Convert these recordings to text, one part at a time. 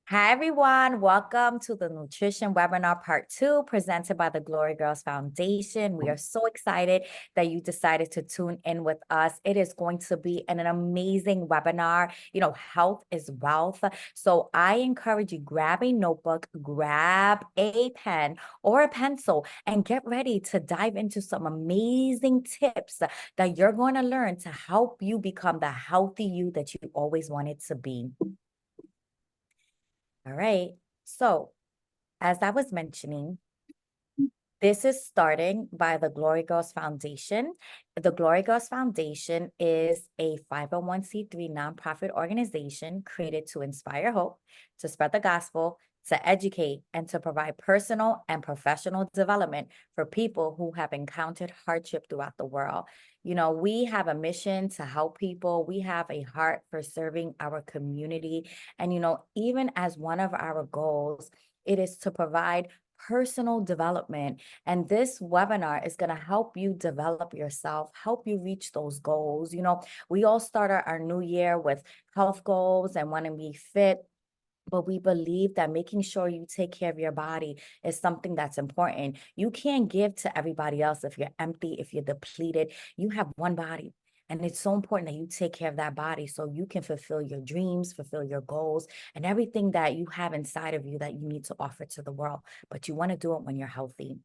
Hi, everyone. Welcome to the Nutrition Webinar Part 2 presented by the Glory Girls Foundation. We are so excited that you decided to tune in with us. It is going to be an amazing webinar. Health is wealth. So I encourage you, grab a notebook, grab a pen or a pencil, and get ready to dive into some amazing tips that you're going to learn to help you become the healthy you that you always wanted to be. All right. So, as I was mentioning, this is starting by the Glory Girls Foundation. The Glory Girls Foundation is a 501c3 nonprofit organization created to inspire hope, to spread the gospel, to educate, and to provide personal and professional development for people who have encountered hardship throughout the world. We have a mission to help people. We have a heart for serving our community. And, even as one of our goals, it is to provide personal development. And this webinar is going to help you develop yourself, help you reach those goals. We all start our new year with health goals and want to be fit. But we believe that making sure you take care of your body is something that's important. You can't give to everybody else if you're empty, if you're depleted. You have one body. And it's so important that you take care of that body so you can fulfill your dreams, fulfill your goals, and everything that you have inside of you that you need to offer to the world. But you want to do it when you're healthy.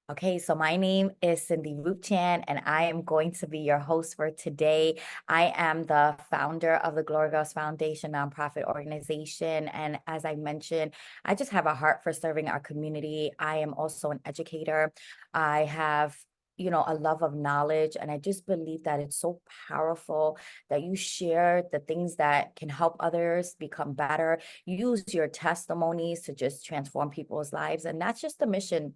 Okay, so my name is Cindy Roop Chan, and I am going to be your host for today. I am the founder of the Glory Girls Foundation nonprofit organization. And as I mentioned, I just have a heart for serving our community. I am also an educator. I have a love of knowledge. And I just believe that it's so powerful that you share the things that can help others become better. Use your testimonies to just transform people's lives. And that's just the mission.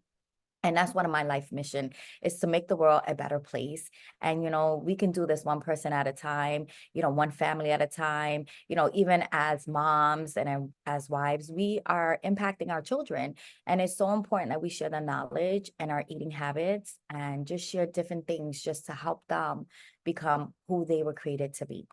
And that's one of my life mission is to make the world a better place. And, we can do this one person at a time, one family at a time, even as moms and as wives, we are impacting our children. And it's so important that we share the knowledge and our eating habits and just share different things just to help them become who they were created to be.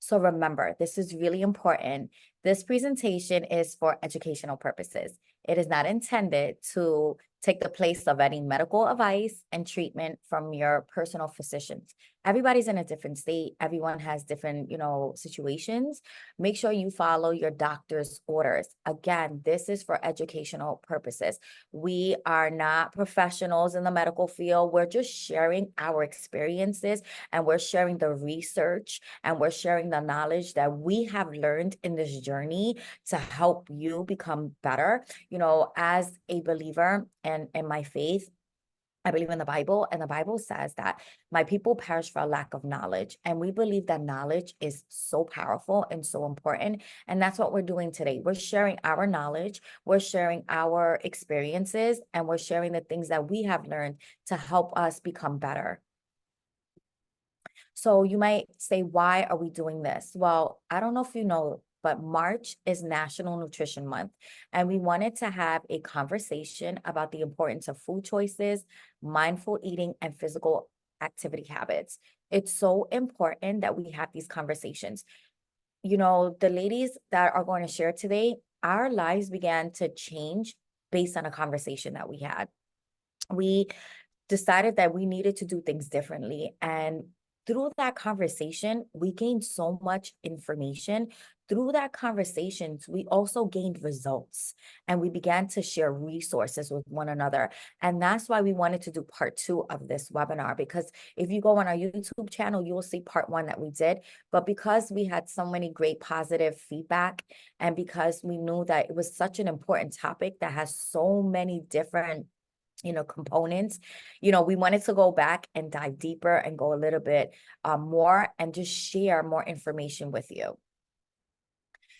So remember, this is really important. This presentation is for educational purposes. It is not intended to take the place of any medical advice and treatment from your personal physicians. Everybody's in a different state. Everyone has different, situations. Make sure you follow your doctor's orders. Again, this is for educational purposes. We are not professionals in the medical field. We're just sharing our experiences and we're sharing the research and we're sharing the knowledge that we have learned in this journey to help you become better. As a believer and in my faith, I believe in the Bible, and the Bible says that my people perish for a lack of knowledge. And we believe that knowledge is so powerful and so important. And that's what we're doing today. We're sharing our knowledge, we're sharing our experiences, and we're sharing the things that we have learned to help us become better. So you might say, why are we doing this? Well, I don't know if you know, but March is National Nutrition Month. And we wanted to have a conversation about the importance of food choices, mindful eating, and physical activity habits. It's so important that we have these conversations. The ladies that are going to share today, our lives began to change based on a conversation that we had. We decided that we needed to do things differently. And through that conversation, we gained so much information. Through that conversation, we also gained results and we began to share resources with one another. And that's why we wanted to do part 2 of this webinar, because if you go on our YouTube channel, you will see part 1 that we did. But because we had so many great positive feedback and because we knew that it was such an important topic that has so many different components, we wanted to go back and dive deeper and go a little bit more and just share more information with you.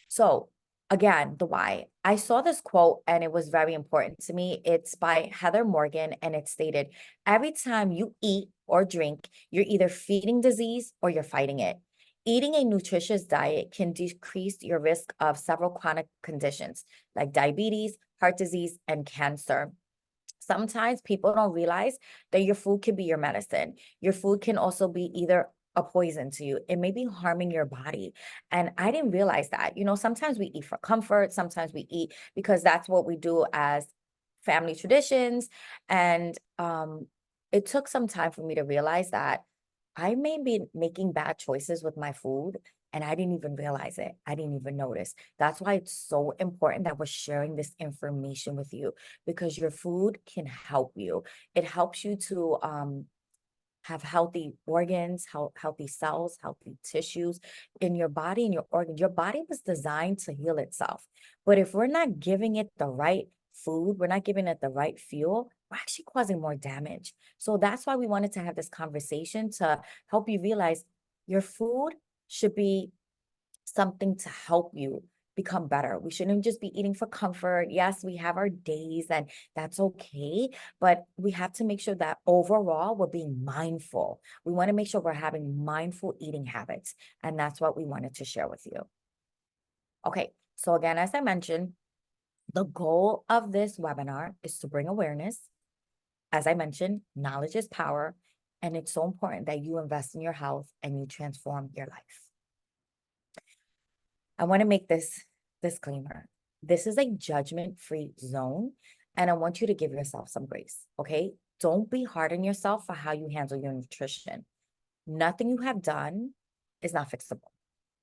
So again, the why. I saw this quote and it was very important to me. It's by Heather Morgan and it stated, every time you eat or drink, you're either feeding disease or you're fighting it. Eating a nutritious diet can decrease your risk of several chronic conditions like diabetes, heart disease, and cancer. Sometimes people don't realize that your food can be your medicine. Your food can also be either a poison to you. It may be harming your body. And I didn't realize that. Sometimes we eat for comfort, sometimes we eat because that's what we do as family traditions. And it took some time for me to realize that I may be making bad choices with my food and I didn't even realize it. I didn't even notice. That's why it's so important that we're sharing this information with you, because your food can help you. It helps you to have healthy organs, healthy cells, healthy tissues in your body and your organ. Your body was designed to heal itself. But if we're not giving it the right food, we're not giving it the right fuel, we're actually causing more damage. So that's why we wanted to have this conversation to help you realize your food should be something to help you become better. We shouldn't just be eating for comfort. Yes, we have our days and that's okay, but we have to make sure that overall we're being mindful. We want to make sure we're having mindful eating habits, and that's what we wanted to share with you. Okay, so again, as I mentioned, the goal of this webinar is to bring awareness. As I mentioned, knowledge is power, and it's so important that you invest in your health and you transform your life. I want to make this disclaimer. This is a judgment-free zone, and I want you to give yourself some grace, okay? Don't be hard on yourself for how you handle your nutrition. Nothing you have done is not fixable.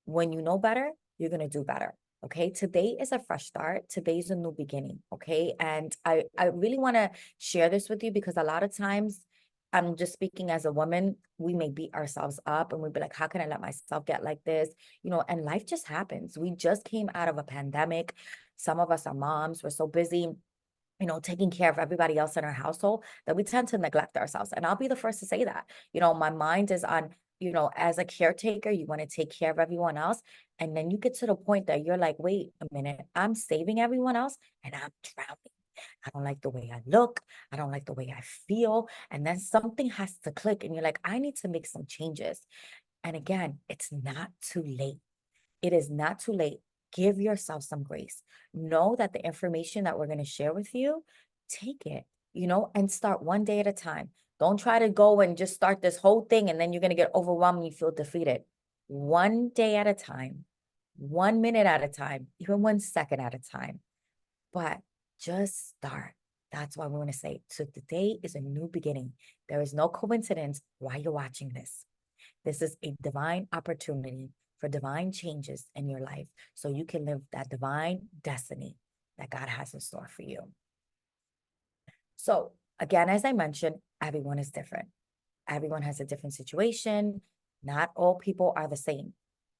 When you know better, you're going to do better. Okay. Today is a fresh start. Today is a new beginning. Okay. And I really want to share this with you because a lot of times I'm just speaking as a woman, we may beat ourselves up and we'd be like, how can I let myself get like this? And life just happens. We just came out of a pandemic. Some of us are moms. We're so busy, taking care of everybody else in our household that we tend to neglect ourselves. And I'll be the first to say that. My mind is on, as a caretaker, you want to take care of everyone else. And then you get to the point that you're like, wait a minute, I'm saving everyone else and I'm drowning. I don't like the way I look. I don't like the way I feel. And then something has to click and you're like, I need to make some changes. And again, it's not too late. It is not too late. Give yourself some grace. Know that the information that we're going to share with you, take it, and start one day at a time. Don't try to go and just start this whole thing and then you're going to get overwhelmed and you feel defeated. One day at a time, 1 minute at a time, even 1 second at a time. But just start. That's why we want to say, so today is a new beginning. There is no coincidence why you're watching this. This is a divine opportunity for divine changes in your life so you can live that divine destiny that God has in store for you. So again, as I mentioned, everyone is different. Everyone has a different situation. Not all people are the same.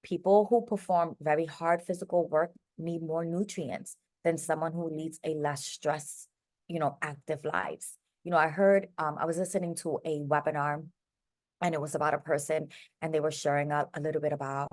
People who perform very hard physical work need more nutrients than someone who leads a less stress, active lives. I was listening to a webinar and it was about a person and they were sharing a little bit about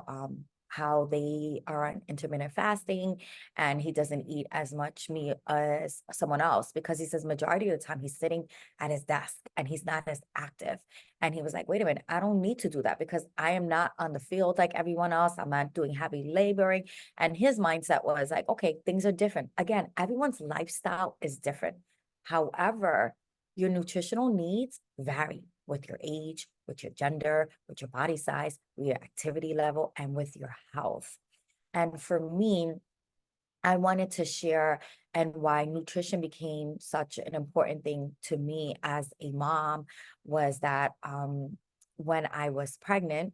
how they are on intermittent fasting and he doesn't eat as much meat as someone else because he says majority of the time he's sitting at his desk and he's not as active. And he was like, wait a minute, I don't need to do that because I am not on the field like everyone else. I'm not doing heavy laboring. And his mindset was like, okay, things are different. Again, everyone's lifestyle is different. However, your nutritional needs vary with your age, with your gender, with your body size, with your activity level, and with your health. And for me, I wanted to share and why nutrition became such an important thing to me as a mom was that when I was pregnant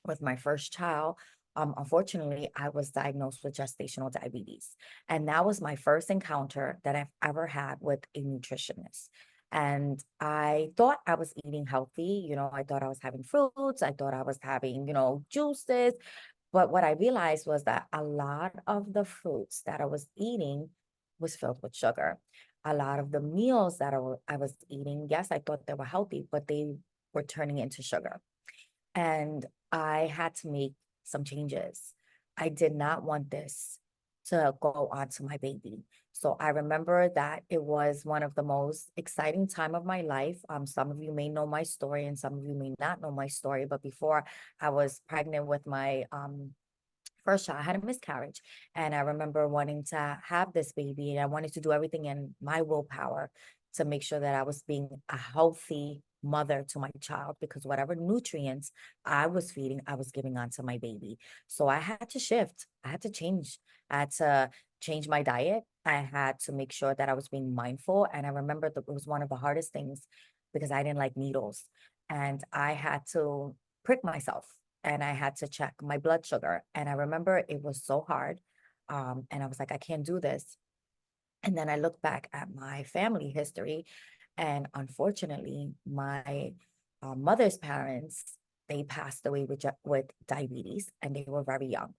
with my first child, unfortunately, I was diagnosed with gestational diabetes. And that was my first encounter that I've ever had with a nutritionist. And I thought I was eating healthy. I thought I was having fruits. I thought I was having, juices. But what I realized was that a lot of the fruits that I was eating was filled with sugar. A lot of the meals that I was eating, yes, I thought they were healthy, but they were turning into sugar. And I had to make some changes. I did not want this to go on to my baby. So I remember that it was one of the most exciting time of my life. Some of you may know my story and some of you may not know my story, but before I was pregnant with my first child, I had a miscarriage. And I remember wanting to have this baby and I wanted to do everything in my willpower to make sure that I was being a healthy mother to my child because whatever nutrients I was feeding, I was giving onto my baby. So I had to shift. I had to change. I had to change my diet. I had to make sure that I was being mindful. And I remember that it was one of the hardest things because I didn't like needles. And I had to prick myself and I had to check my blood sugar. And I remember it was so hard. And I was like, I can't do this. And then I look back at my family history, and unfortunately, my mother's parents, they passed away with diabetes, and they were very young.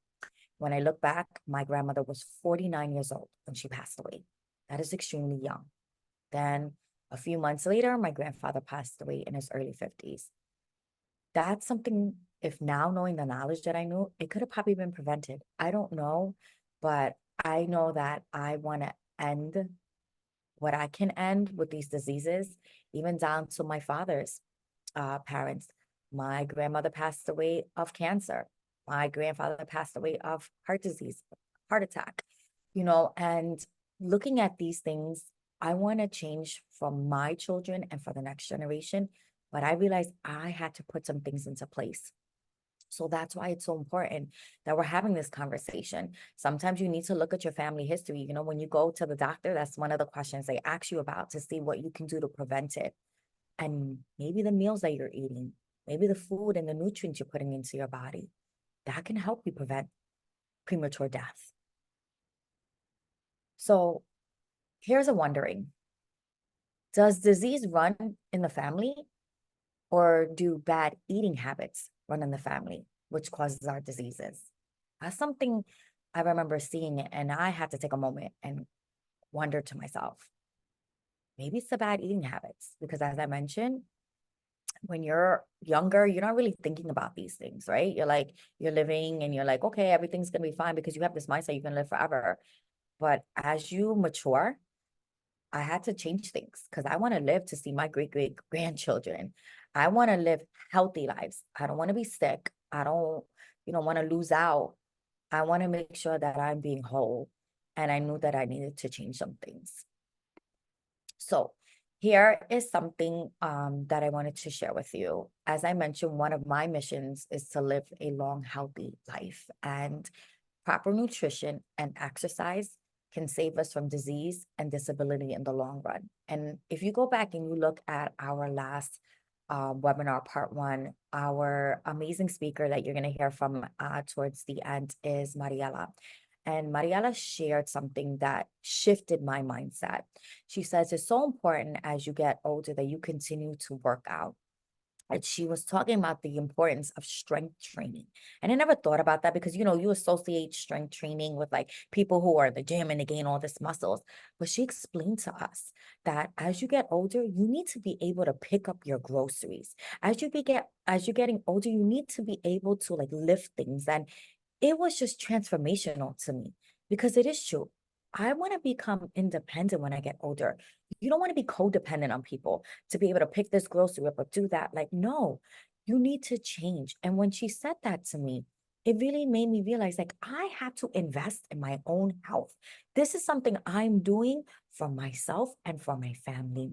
When I look back, my grandmother was 49 years old when she passed away. That is extremely young. Then a few months later, my grandfather passed away in his early 50s. That's something, if now knowing the knowledge that I knew, it could have probably been prevented. I don't know, but I know that I want to end what I can end with these diseases, even down to my father's parents. My grandmother passed away of cancer. My grandfather passed away of heart disease, heart attack, and looking at these things, I want to change for my children and for the next generation. But I realized I had to put some things into place. So that's why it's so important that we're having this conversation. Sometimes you need to look at your family history. When you go to the doctor, that's one of the questions they ask you about to see what you can do to prevent it. And maybe the meals that you're eating, maybe the food and the nutrients you're putting into your body, that can help you prevent premature death. So here's a wondering. Does disease run in the family, or do bad eating habits run in the family, which causes our diseases? That's something I remember seeing it, and I had to take a moment and wonder to myself, maybe it's the bad eating habits, because as I mentioned, when you're younger, you're not really thinking about these things, right? You're living and you're like, okay, everything's gonna be fine because you have this mindset you can live forever. But as you mature, I had to change things because I want to live to see my great grandchildren. I want to live healthy lives. I don't want to be sick. I don't, want to lose out. I want to make sure that I'm being whole. And I knew that I needed to change some things. So here is something that I wanted to share with you. As I mentioned, one of my missions is to live a long, healthy life. And proper nutrition and exercise can save us from disease and disability in the long run. And if you go back and you look at our last webinar, part one, our amazing speaker that you're going to hear from towards the end is Mariela. And Mariela shared something that shifted my mindset. She says it's so important as you get older that you continue to work out. And she was talking about the importance of strength training. And I never thought about that because, you associate strength training with like people who are at the gym and they gain all this muscles. But she explained to us that as you get older, you need to be able to pick up your groceries. As you're getting older, you need to be able to like lift things. And it was just transformational to me because it is true. I want to become independent when I get older. You don't want to be codependent on people to be able to pick this grocery up or do that. Like, no, you need to change. And when she said that to me, it really made me realize like I have to invest in my own health. This is something I'm doing for myself and for my family.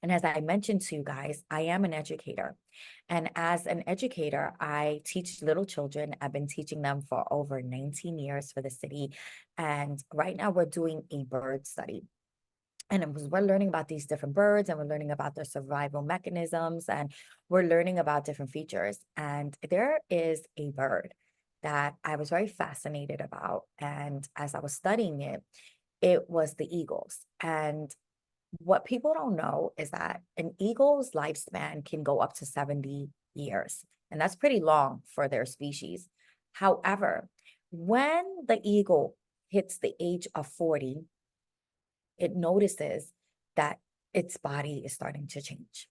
And as I mentioned to you guys, I am an educator. And as an educator, I teach little children. I've been teaching them for over 19 years for the city. And right now we're doing a bird study. And we're learning about these different birds and we're learning about their survival mechanisms and we're learning about different features. And there is a bird that I was very fascinated about. And as I was studying it, it was the eagles. And what people don't know is that an eagle's lifespan can go up to 70 years, and that's pretty long for their species. However, when the eagle hits the age of 40, it notices that its body is starting to change.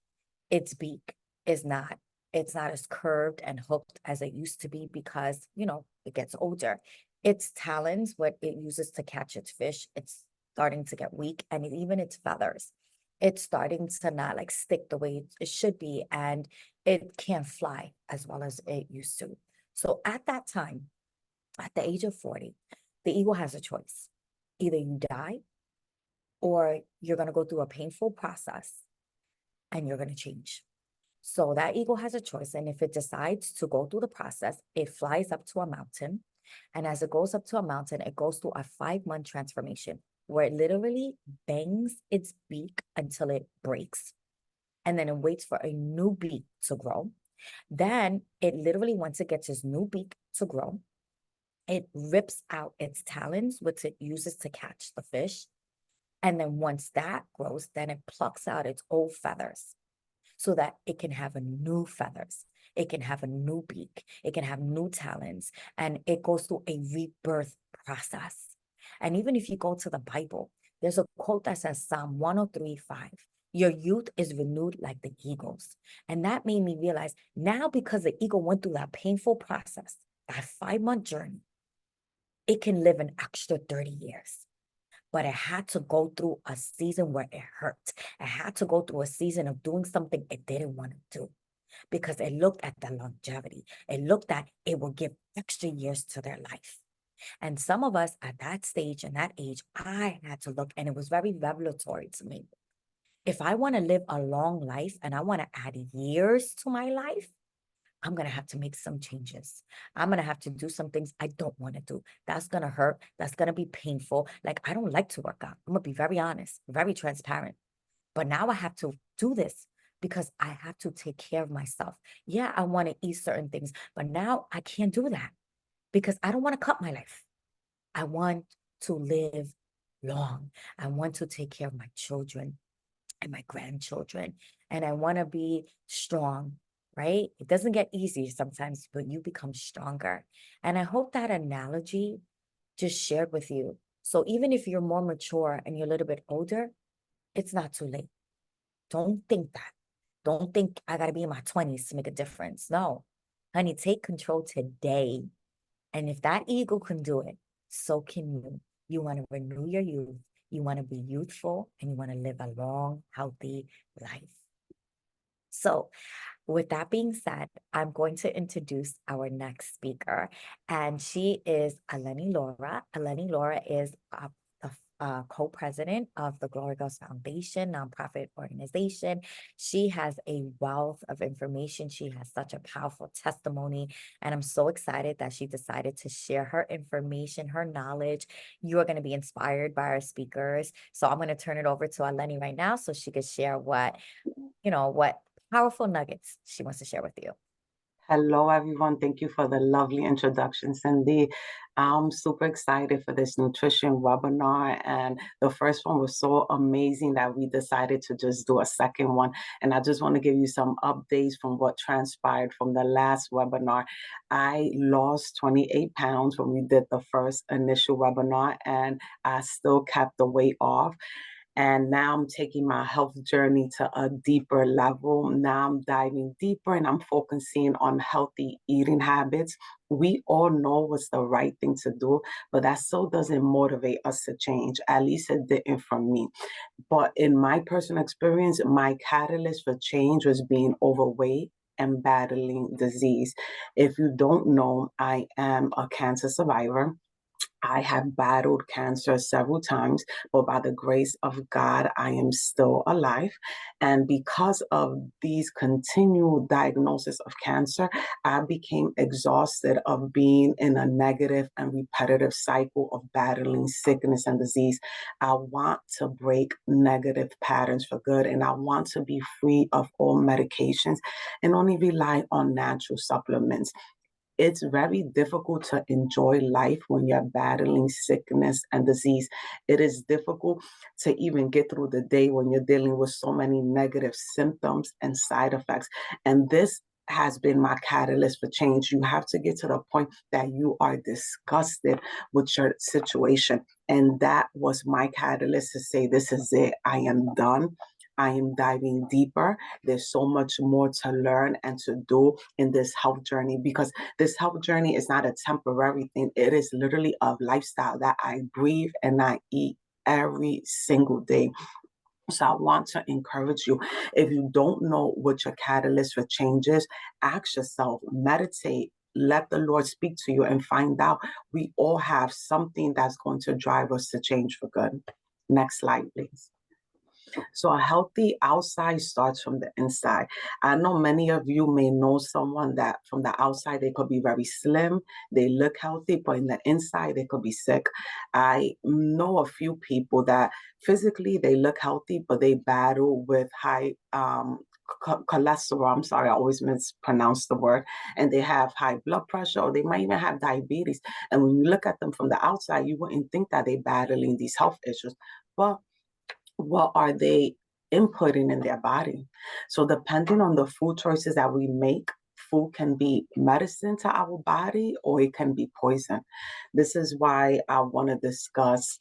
Its beak is not, it's not as curved and hooked as it used to be because, it gets older. Its talons, what it uses to catch its fish, it's starting to get weak, and even its feathers. It's starting to not like stick the way it should be, and it can't fly as well as it used to. So at that time, at the age of 40, the eagle has a choice. Either you die or you're going to go through a painful process and you're going to change. So that eagle has a choice. And if it decides to go through the process, it flies up to a mountain. And as it goes up to a mountain, it goes through a 5-month transformation where it literally bangs its beak until it breaks. And then it waits for a new beak to grow. Then it literally, once it gets its new beak to grow, it rips out its talons, which it uses to catch the fish. And then once that grows, then it plucks out its old feathers so that it can have a new feathers. It can have a new beak. It can have new talons. And it goes through a rebirth process. And even if you go to the Bible, there's a quote that says Psalm 103:5. Your youth is renewed like the eagles. And that made me realize now, because the eagle went through that painful process, that 5-month journey, it can live an extra 30 years. But it had to go through a season where it hurt. It had to go through a season of doing something it didn't want to do because it looked at the longevity. It looked at it will give extra years to their life. And some of us at that stage and that age, I had to look, and it was very revelatory to me. If I want to live a long life and I want to add years to my life, I'm going to have to make some changes. I'm going to have to do some things I don't want to do. That's going to hurt. That's going to be painful. Like, I don't like to work out. I'm going to be very honest, very transparent. But now I have to do this because I have to take care of myself. Yeah, I want to eat certain things, but now I can't do that because I don't want to cut my life. I want to live long. I want to take care of my children and my grandchildren, and I want to be strong, right? It doesn't get easy sometimes, but you become stronger. And I hope that analogy just shared with you. So even if you're more mature and you're a little bit older, it's not too late. Don't think that. Don't think I got to be in my 20s to make a difference. No, honey, take control today. And if that eagle can do it, so can you. You want to renew your youth. You want to be youthful, and you want to live a long, healthy life. So with that being said, I'm going to introduce our next speaker, and she is Eleni Laura. Eleni Laura is a co-president of the Glory Girls Foundation, nonprofit organization. She has a wealth of information. She has such a powerful testimony, and I'm so excited that she decided to share her information, her knowledge. You are going to be inspired by our speakers. So I'm going to turn it over to Eleni right now so she could share what powerful nuggets she wants to share with you. Hello, everyone. Thank you for the lovely introduction, Cindy. I'm super excited for this nutrition webinar. And the first one was so amazing that we decided to just do a second one. And I just want to give you some updates from what transpired from the last webinar. I lost 28 pounds when we did the first initial webinar, and I still kept the weight off. And now I'm taking my health journey to a deeper level. Now I'm diving deeper and I'm focusing on healthy eating habits. We all know what's the right thing to do, but that still doesn't motivate us to change. At least it didn't for me. But in my personal experience, my catalyst for change was being overweight and battling disease. If you don't know, I am a cancer survivor. I have battled cancer several times, but by the grace of God, I am still alive. And because of these continual diagnosis of cancer, I became exhausted of being in a negative and repetitive cycle of battling sickness and disease. I want to break negative patterns for good, and I want to be free of all medications and only rely on natural supplements. It's very difficult to enjoy life when you're battling sickness and disease. It is difficult to even get through the day when you're dealing with so many negative symptoms and side effects. And this has been my catalyst for change. You have to get to the point that you are disgusted with your situation. And that was my catalyst to say, this is it. I am done. I am diving deeper. There's so much more to learn and to do in this health journey, because this health journey is not a temporary thing. It is literally a lifestyle that I breathe and I eat every single day. So I want to encourage you, if you don't know what your catalyst for change is, ask yourself, meditate, let the Lord speak to you and find out. We all have something that's going to drive us to change for good. Next slide, please. So a healthy outside starts from the inside. I know many of you may know someone that from the outside they could be very slim, they look healthy, but in the inside they could be sick. I know a few people that physically they look healthy, but they battle with high cholesterol. I'm sorry, I always mispronounce the word. And they have high blood pressure, or they might even have diabetes. And when you look at them from the outside, you wouldn't think that they're battling these health issues. But what are they inputting in their body? So depending on the food choices that we make, food can be medicine to our body or it can be poison. This is why I want to discuss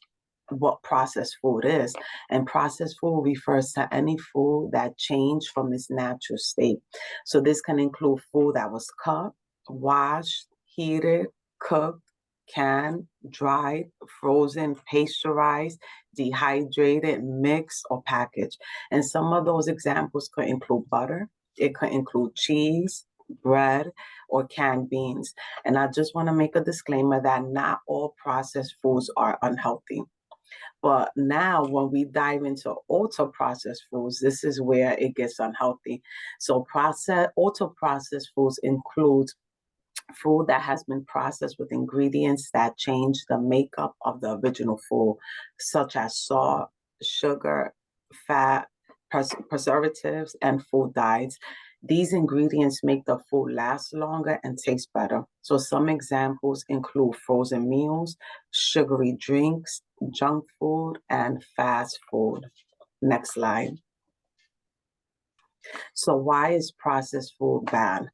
what processed food is. And processed food refers to any food that changed from its natural state. So this can include food that was cut, washed, heated, cooked, canned, dried, frozen, pasteurized, dehydrated, mixed, or packaged. And some of those examples could include butter, it could include cheese, bread, or canned beans. And I just want to make a disclaimer that not all processed foods are unhealthy. But now, when we dive into ultra processed foods, this is where it gets unhealthy. So, ultra processed foods include food that has been processed with ingredients that change the makeup of the original food, such as salt, sugar, fat, preservatives, and food dyes. These ingredients make the food last longer and taste better. So some examples include frozen meals, sugary drinks, junk food, and fast food. Next slide. So why is processed food bad?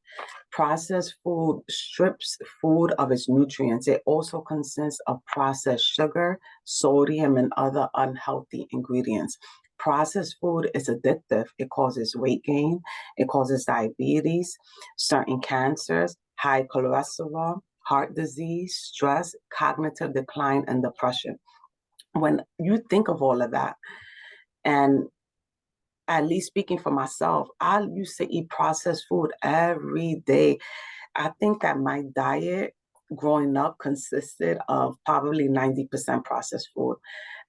Processed food strips food of its nutrients. It also consists of processed sugar, sodium, and other unhealthy ingredients. Processed food is addictive. It causes weight gain, it causes diabetes, certain cancers, high cholesterol, heart disease, stress, cognitive decline, and depression. When you think of all of that, and at least speaking for myself, I used to eat processed food every day. I think that my diet growing up consisted of probably 90% processed food.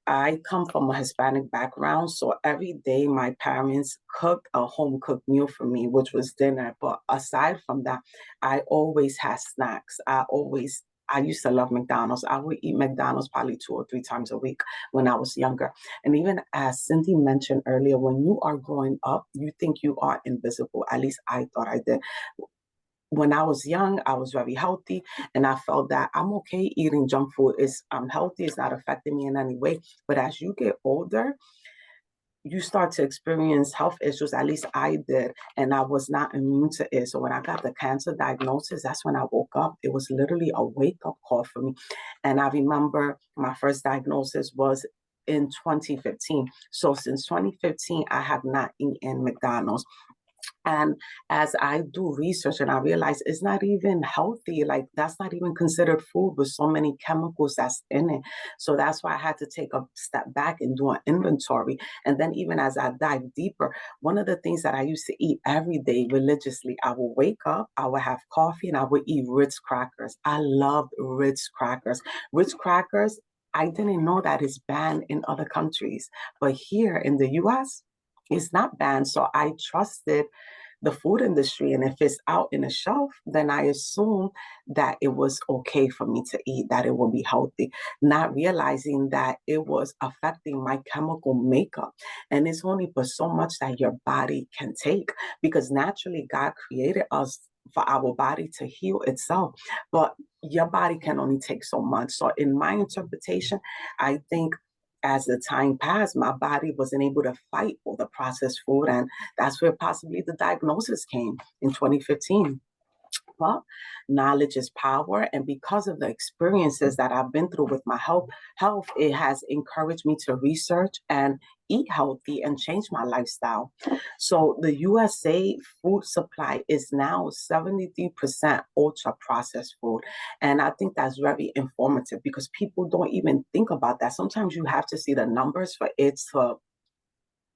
I come from a Hispanic background, so every day my parents cooked a home cooked meal for me, which was dinner. But aside from that, I always had snacks. I used to love McDonald's. I would eat McDonald's probably 2 or 3 times a week when I was younger. And even as Cindy mentioned earlier, when you are growing up, you think you are invisible. At least I thought I did. When I was young, I was very healthy, and I felt that I'm okay eating junk food. I'm healthy, it's not affecting me in any way. But as you get older, you start to experience health issues. At least I did, and I was not immune to it. So when I got the cancer diagnosis, that's when I woke up. It was literally a wake up call for me. And I remember my first diagnosis was in 2015. So since 2015, I have not eaten McDonald's. And as I do research and I realize it's not even healthy, like that's not even considered food with so many chemicals that's in it. So that's why I had to take a step back and do an inventory. And then even as I dive deeper, one of the things that I used to eat every day religiously, I would wake up, I would have coffee, and I would eat Ritz crackers. I loved Ritz crackers. Ritz crackers, I didn't know that it's banned in other countries, but here in the US, it's not banned. So I trusted the food industry. And if it's out in a shelf, then I assume that it was okay for me to eat, that it will be healthy, not realizing that it was affecting my chemical makeup. And it's only for so much that your body can take, because naturally God created us for our body to heal itself, but your body can only take so much. So in my interpretation, I think as the time passed, my body wasn't able to fight all the processed food. And that's where possibly the diagnosis came in 2015. Well, knowledge is power, and because of the experiences that I've been through with my health, it has encouraged me to research and eat healthy and change my lifestyle. So the USA food supply is now 73% ultra processed food. And I think that's very informative because people don't even think about that. Sometimes you have to see the numbers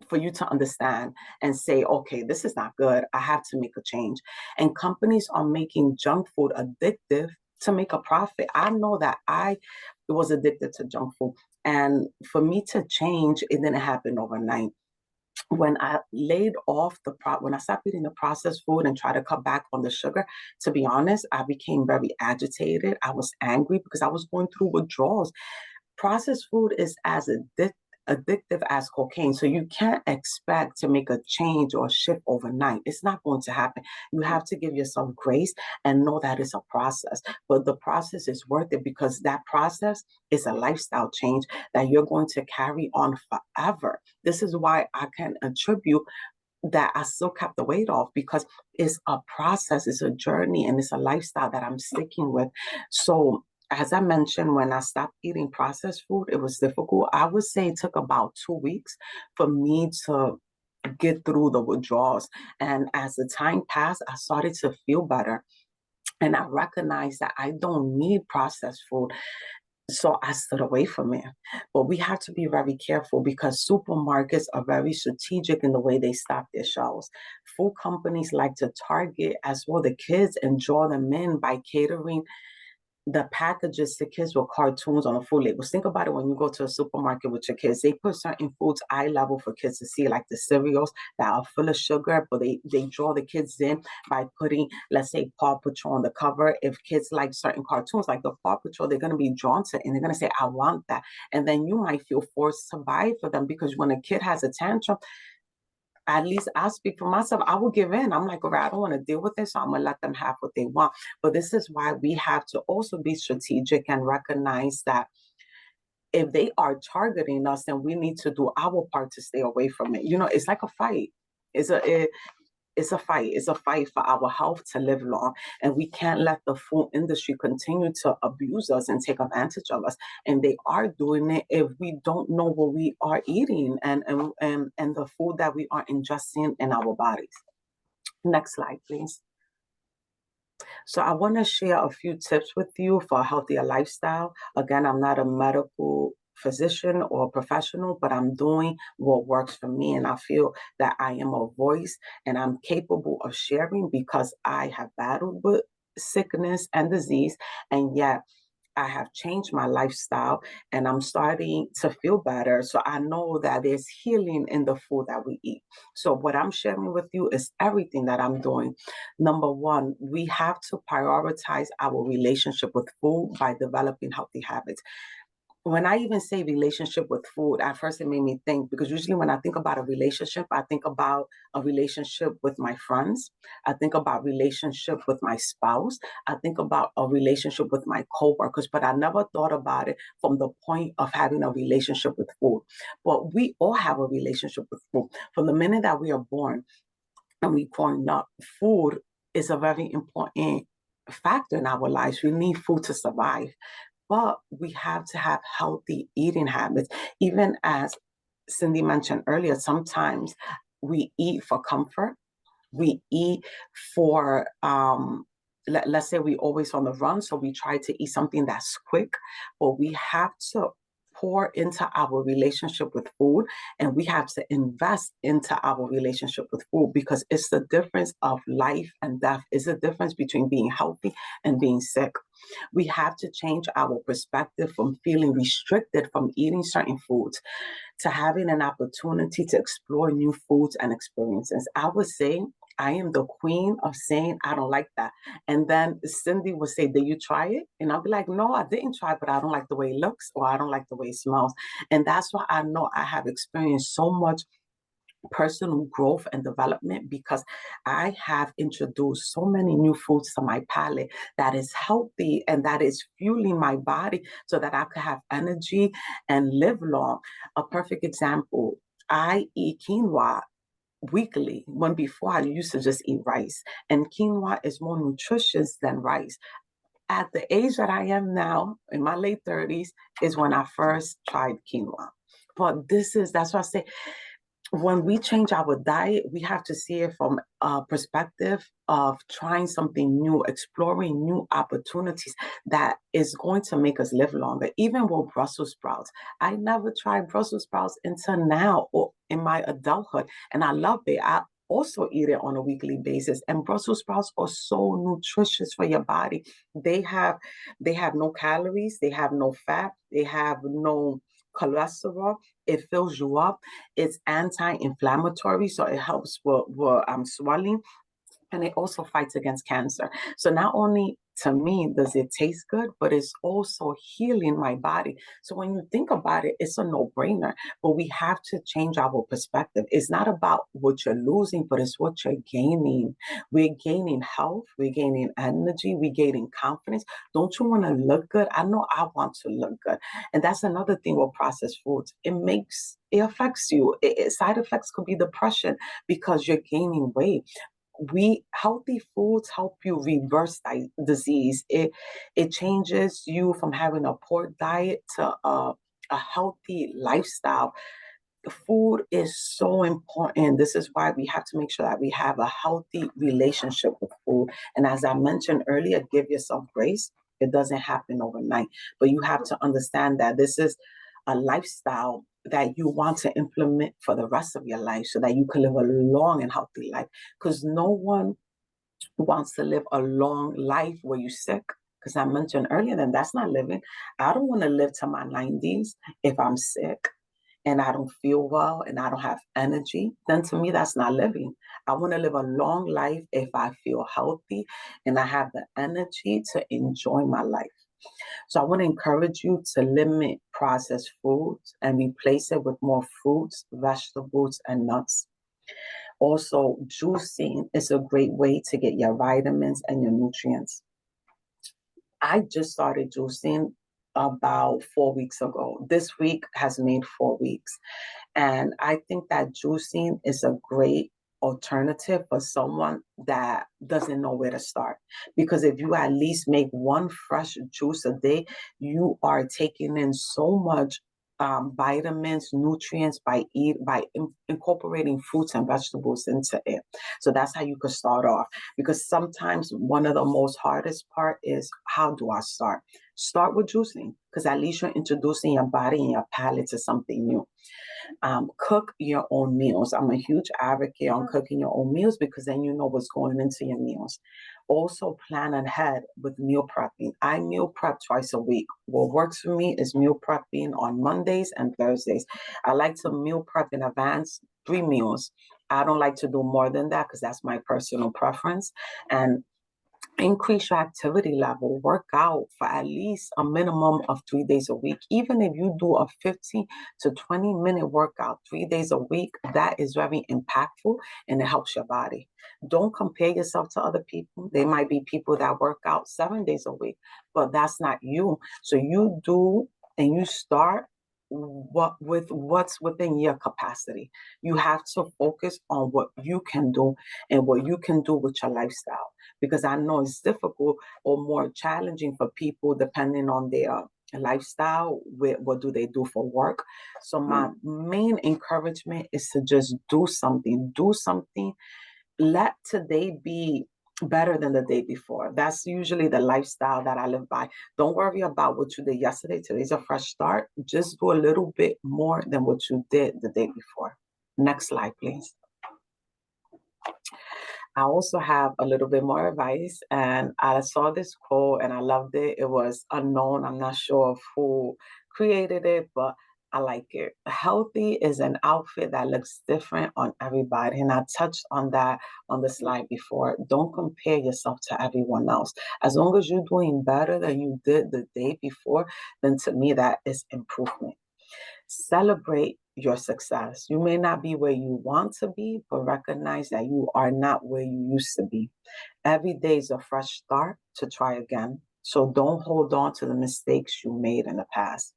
for you to understand and say, okay, this is not good. I have to make a change. And companies are making junk food addictive to make a profit. I know that I was addicted to junk food. And for me to change, it didn't happen overnight. when I laid off when I stopped eating the processed food and tried to cut back on the sugar, to be honest, I became very agitated. I was angry because I was going through withdrawals. Processed food is as addictive as cocaine. So you can't expect to make a change or a shift overnight. It's not going to happen. You have to give yourself grace and know that it's a process. But the process is worth it because that process is a lifestyle change that you're going to carry on forever. This is why I can attribute that I still kept the weight off because it's a process, it's a journey, and it's a lifestyle that I'm sticking with. So as I mentioned, when I stopped eating processed food, it was difficult. I would say it took about 2 weeks for me to get through the withdrawals. And as the time passed, I started to feel better. And I recognized that I don't need processed food. So I stood away from it. But we have to be very careful because supermarkets are very strategic in the way they stock their shelves. Food companies like to target as well the kids and draw them in by catering the packages to kids with cartoons on the food labels. Think about it when you go to a supermarket with your kids. They put certain foods eye level for kids to see, like the cereals that are full of sugar, but they draw the kids in by putting, let's say, Paw Patrol on the cover. If kids like certain cartoons, like the Paw Patrol, they're going to be drawn to it and they're going to say, I want that. And then you might feel forced to buy it for them because when a kid has a tantrum, at least I'll speak for myself. I will give in. I'm like, all right, I don't want to deal with this. So I'm going to let them have what they want. But this is why we have to also be strategic and recognize that if they are targeting us, then we need to do our part to stay away from it. You know, it's like a fight. It's a fight. It's a fight for our health to live long. And we can't let the food industry continue to abuse us and take advantage of us. And they are doing it if we don't know what we are eating and the food that we are ingesting in our bodies. Next slide, please. So I want to share a few tips with you for a healthier lifestyle. Again, I'm not a medical physician or professional, but I'm doing what works for me. And I feel that I am a voice and I'm capable of sharing because I have battled with sickness and disease. And yet I have changed my lifestyle and I'm starting to feel better. So I know that there's healing in the food that we eat. So what I'm sharing with you is everything that I'm doing. Number one, we have to prioritize our relationship with food by developing healthy habits. When I even say relationship with food, at first it made me think because usually when I think about a relationship, I think about a relationship with my friends. I think about relationship with my spouse. I think about a relationship with my coworkers, but I never thought about it from the point of having a relationship with food. But we all have a relationship with food. From the minute that we are born and we growing up, food is a very important factor in our lives. We need food to survive. But we have to have healthy eating habits. Even as Cindy mentioned earlier, sometimes we eat for comfort. We eat for, let's say we always on the run, so we try to eat something that's quick, but we have to pour into our relationship with food and we have to invest into our relationship with food because it's the difference of life and death. It's the difference between being healthy and being sick. We have to change our perspective from feeling restricted from eating certain foods to having an opportunity to explore new foods and experiences. I would say I am the queen of saying I don't like that. And then Cindy would say, did you try it? And I'll be like, no, I didn't try, but I don't like the way it looks or I don't like the way it smells. And that's why I know I have experienced so much personal growth and development because I have introduced so many new foods to my palate that is healthy and that is fueling my body so that I could have energy and live long. A perfect example, I eat quinoa weekly when before I used to just eat rice, and quinoa is more nutritious than rice. At the age that I am now, in my late 30s, is when I first tried quinoa. But that's why I say when we change our diet, we have to see it from a perspective of trying something new, exploring new opportunities that is going to make us live longer. Even with Brussels sprouts, I never tried Brussels sprouts until now or in my adulthood, and I love it. I also eat it on a weekly basis, and Brussels sprouts are so nutritious for your body. They have no calories, they have no fat, they have no cholesterol, it fills you up, it's anti-inflammatory, so it helps with swelling, and it also fights against cancer. So not only to me does it taste good, but it's also healing my body. So when you think about it, it's a no-brainer. But we have to change our perspective. It's not about what you're losing, but it's what you're gaining. We're gaining health, we're gaining energy, we're gaining confidence. Don't you want to look good? I know I want to look good. And that's another thing with processed foods. It affects you. Side effects could be depression because you're gaining weight. We healthy foods help you reverse disease. It changes you from having a poor diet to a healthy lifestyle. The food is so important. This is why we have to make sure that we have a healthy relationship with food. And as I mentioned earlier, give yourself grace. It doesn't happen overnight, but you have to understand that this is a lifestyle that you want to implement for the rest of your life so that you can live a long and healthy life. Because no one wants to live a long life where you're sick. Because I mentioned earlier, then that's not living. I don't want to live to my 90s if I'm sick and I don't feel well and I don't have energy. Then to me, that's not living. I want to live a long life if I feel healthy and I have the energy to enjoy my life. So I want to encourage you to limit processed foods and replace it with more fruits, vegetables, and nuts. Also, juicing is a great way to get your vitamins and your nutrients. I just started juicing about 4 weeks ago. This week has made 4 weeks. And I think that juicing is a great alternative for someone that doesn't know where to start. Because if you at least make one fresh juice a day, you are taking in so much vitamins, nutrients by incorporating fruits and vegetables into it. So that's how you could start off. Because sometimes one of the most hardest part is, how do I start? Start with juicing, because at least you're introducing your body and your palate to something new. Cook your own meals. I'm a huge advocate on cooking your own meals because then you know what's going into your meals. Also, plan ahead with meal prepping. I meal prep twice a week. What works for me is meal prepping on Mondays and Thursdays. I like to meal prep in advance, 3 meals. I don't like to do more than that because that's my personal preference. And increase your activity level, work out for at least a minimum of 3 days a week. Even if you do a 15 to 20-minute workout 3 days a week, that is very impactful and it helps your body. Don't compare yourself to other people. There might be people that work out 7 days a week, but that's not you. So you do and you start with what's within your capacity. You have to focus on what you can do and what you can do with your lifestyle, because I know it's difficult or more challenging for people depending on their lifestyle. What do they do for work? So my main encouragement is to just do something. Let today be better than the day before. That's usually the lifestyle that I live by. Don't worry about what you did yesterday. Today's a fresh start. Just do a little bit more than what you did the day before. Next slide, please. I also have a little bit more advice, and I saw this quote and I loved it. It was unknown. I'm not sure of who created it, but I like it. Healthy is an outfit that looks different on everybody. And I touched on that on the slide before. Don't compare yourself to everyone else. As long as you're doing better than you did the day before, then to me, that is improvement. Celebrate your success. You may not be where you want to be, but recognize that you are not where you used to be. Every day is a fresh start to try again. So don't hold on to the mistakes you made in the past.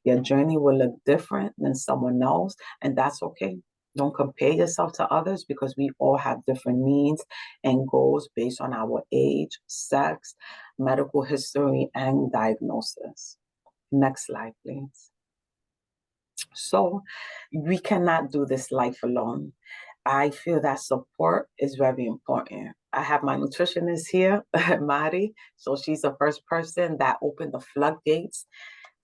Your journey will look different than someone else, and that's okay. Don't compare yourself to others because we all have different needs and goals based on our age, sex, medical history, and diagnosis. Next slide, please. So we cannot do this life alone. I feel that support is very important. I have my nutritionist here, Mari. So she's the first person that opened the floodgates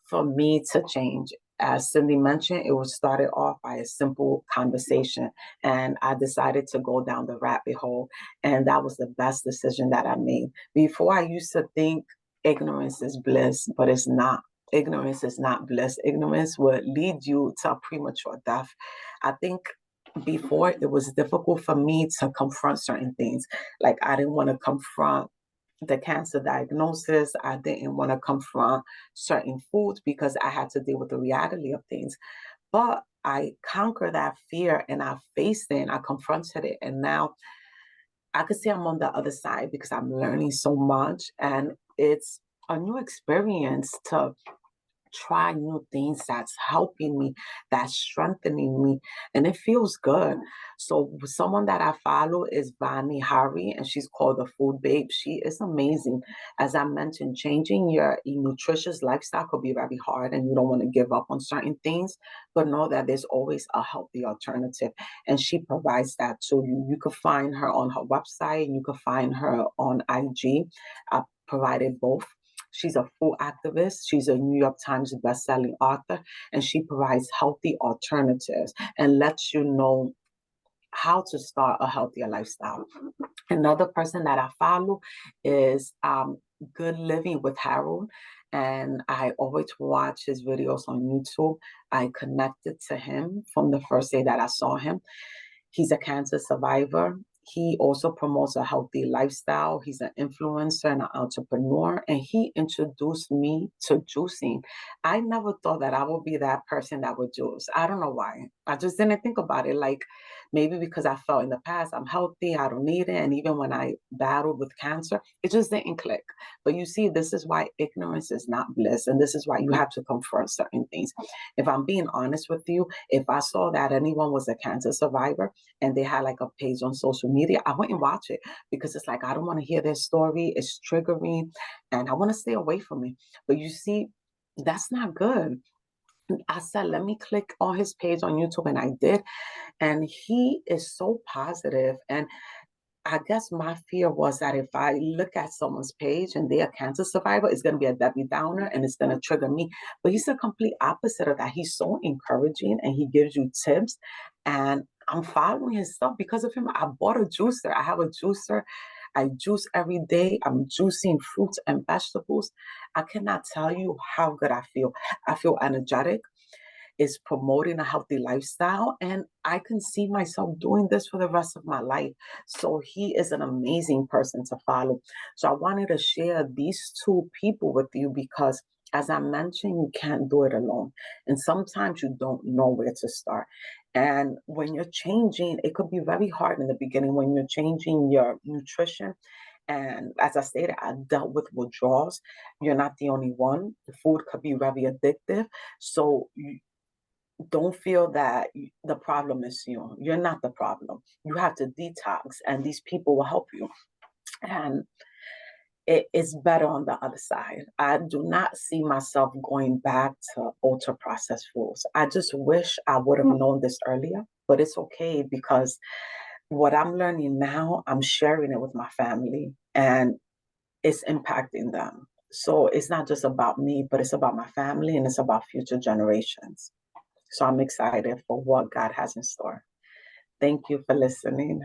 for me to change. As Cindy mentioned, it was started off by a simple conversation, and I decided to go down the rabbit hole, and that was the best decision that I made. Before, I used to think ignorance is bliss, but it's not. ignorance is not bliss. Ignorance would lead you to a premature death. I think before it was difficult for me to confront certain things. Like I didn't want to confront the cancer diagnosis. I didn't want to confront certain foods because I had to deal with the reality of things. But I conquered that fear and I faced it and I confronted it. And now I could say I'm on the other side because I'm learning so much. And it's a new experience to try new things that's helping me, that's strengthening me, and it feels good. So someone that I follow is Vani Hari, and she's called the Food Babe. She is amazing. As I mentioned, changing your nutritious lifestyle could be very hard, and you don't want to give up on certain things, but know that there's always a healthy alternative, and she provides that. So you could find her on her website, and you could find her on IG. I provided both. She's a food activist. She's a New York Times bestselling author, and she provides healthy alternatives and lets you know how to start a healthier lifestyle. Another person that I follow is Good Living with Harold, and I always watch his videos on YouTube. I connected to him from the first day that I saw him. He's a cancer survivor. He also promotes a healthy lifestyle. He's an influencer and an entrepreneur, and he introduced me to juicing. I never thought that I would be that person that would juice. I don't know why. I just didn't think about it. Like maybe because I felt in the past I'm healthy, I don't need it. And even when I battled with cancer, it just didn't click. But you see, this is why ignorance is not bliss. And this is why you have to confront certain things. If I'm being honest with you, if I saw that anyone was a cancer survivor and they had like a page on social media, I wouldn't watch it because it's like, I don't want to hear their story. It's triggering and I want to stay away from it. But you see, that's not good. I said, let me click on his page on YouTube, and I did. And he is so positive. And I guess my fear was that if I look at someone's page and they're a cancer survivor, it's going to be a Debbie Downer and it's going to trigger me. But he's the complete opposite of that. He's so encouraging and he gives you tips. And I'm following his stuff because of him. I bought a juicer. I have a juicer. I juice every day. I'm juicing fruits and vegetables. I cannot tell you how good I feel. I feel energetic, is promoting a healthy lifestyle. And I can see myself doing this for the rest of my life. So he is an amazing person to follow. So I wanted to share these two people with you because, as I mentioned, you can't do it alone. And sometimes you don't know where to start. And when you're changing, it could be very hard in the beginning when you're changing your nutrition. And as I stated, I dealt with withdrawals. You're not the only one. The food could be very addictive. So don't feel that the problem is you. You're not the problem. You have to detox, and these people will help you. And it is better on the other side. I do not see myself going back to ultra processed foods. I just wish I would have known this earlier, but it's okay because what I'm learning now, I'm sharing it with my family and it's impacting them. So it's not just about me, but it's about my family and it's about future generations. So I'm excited for what God has in store. Thank you for listening.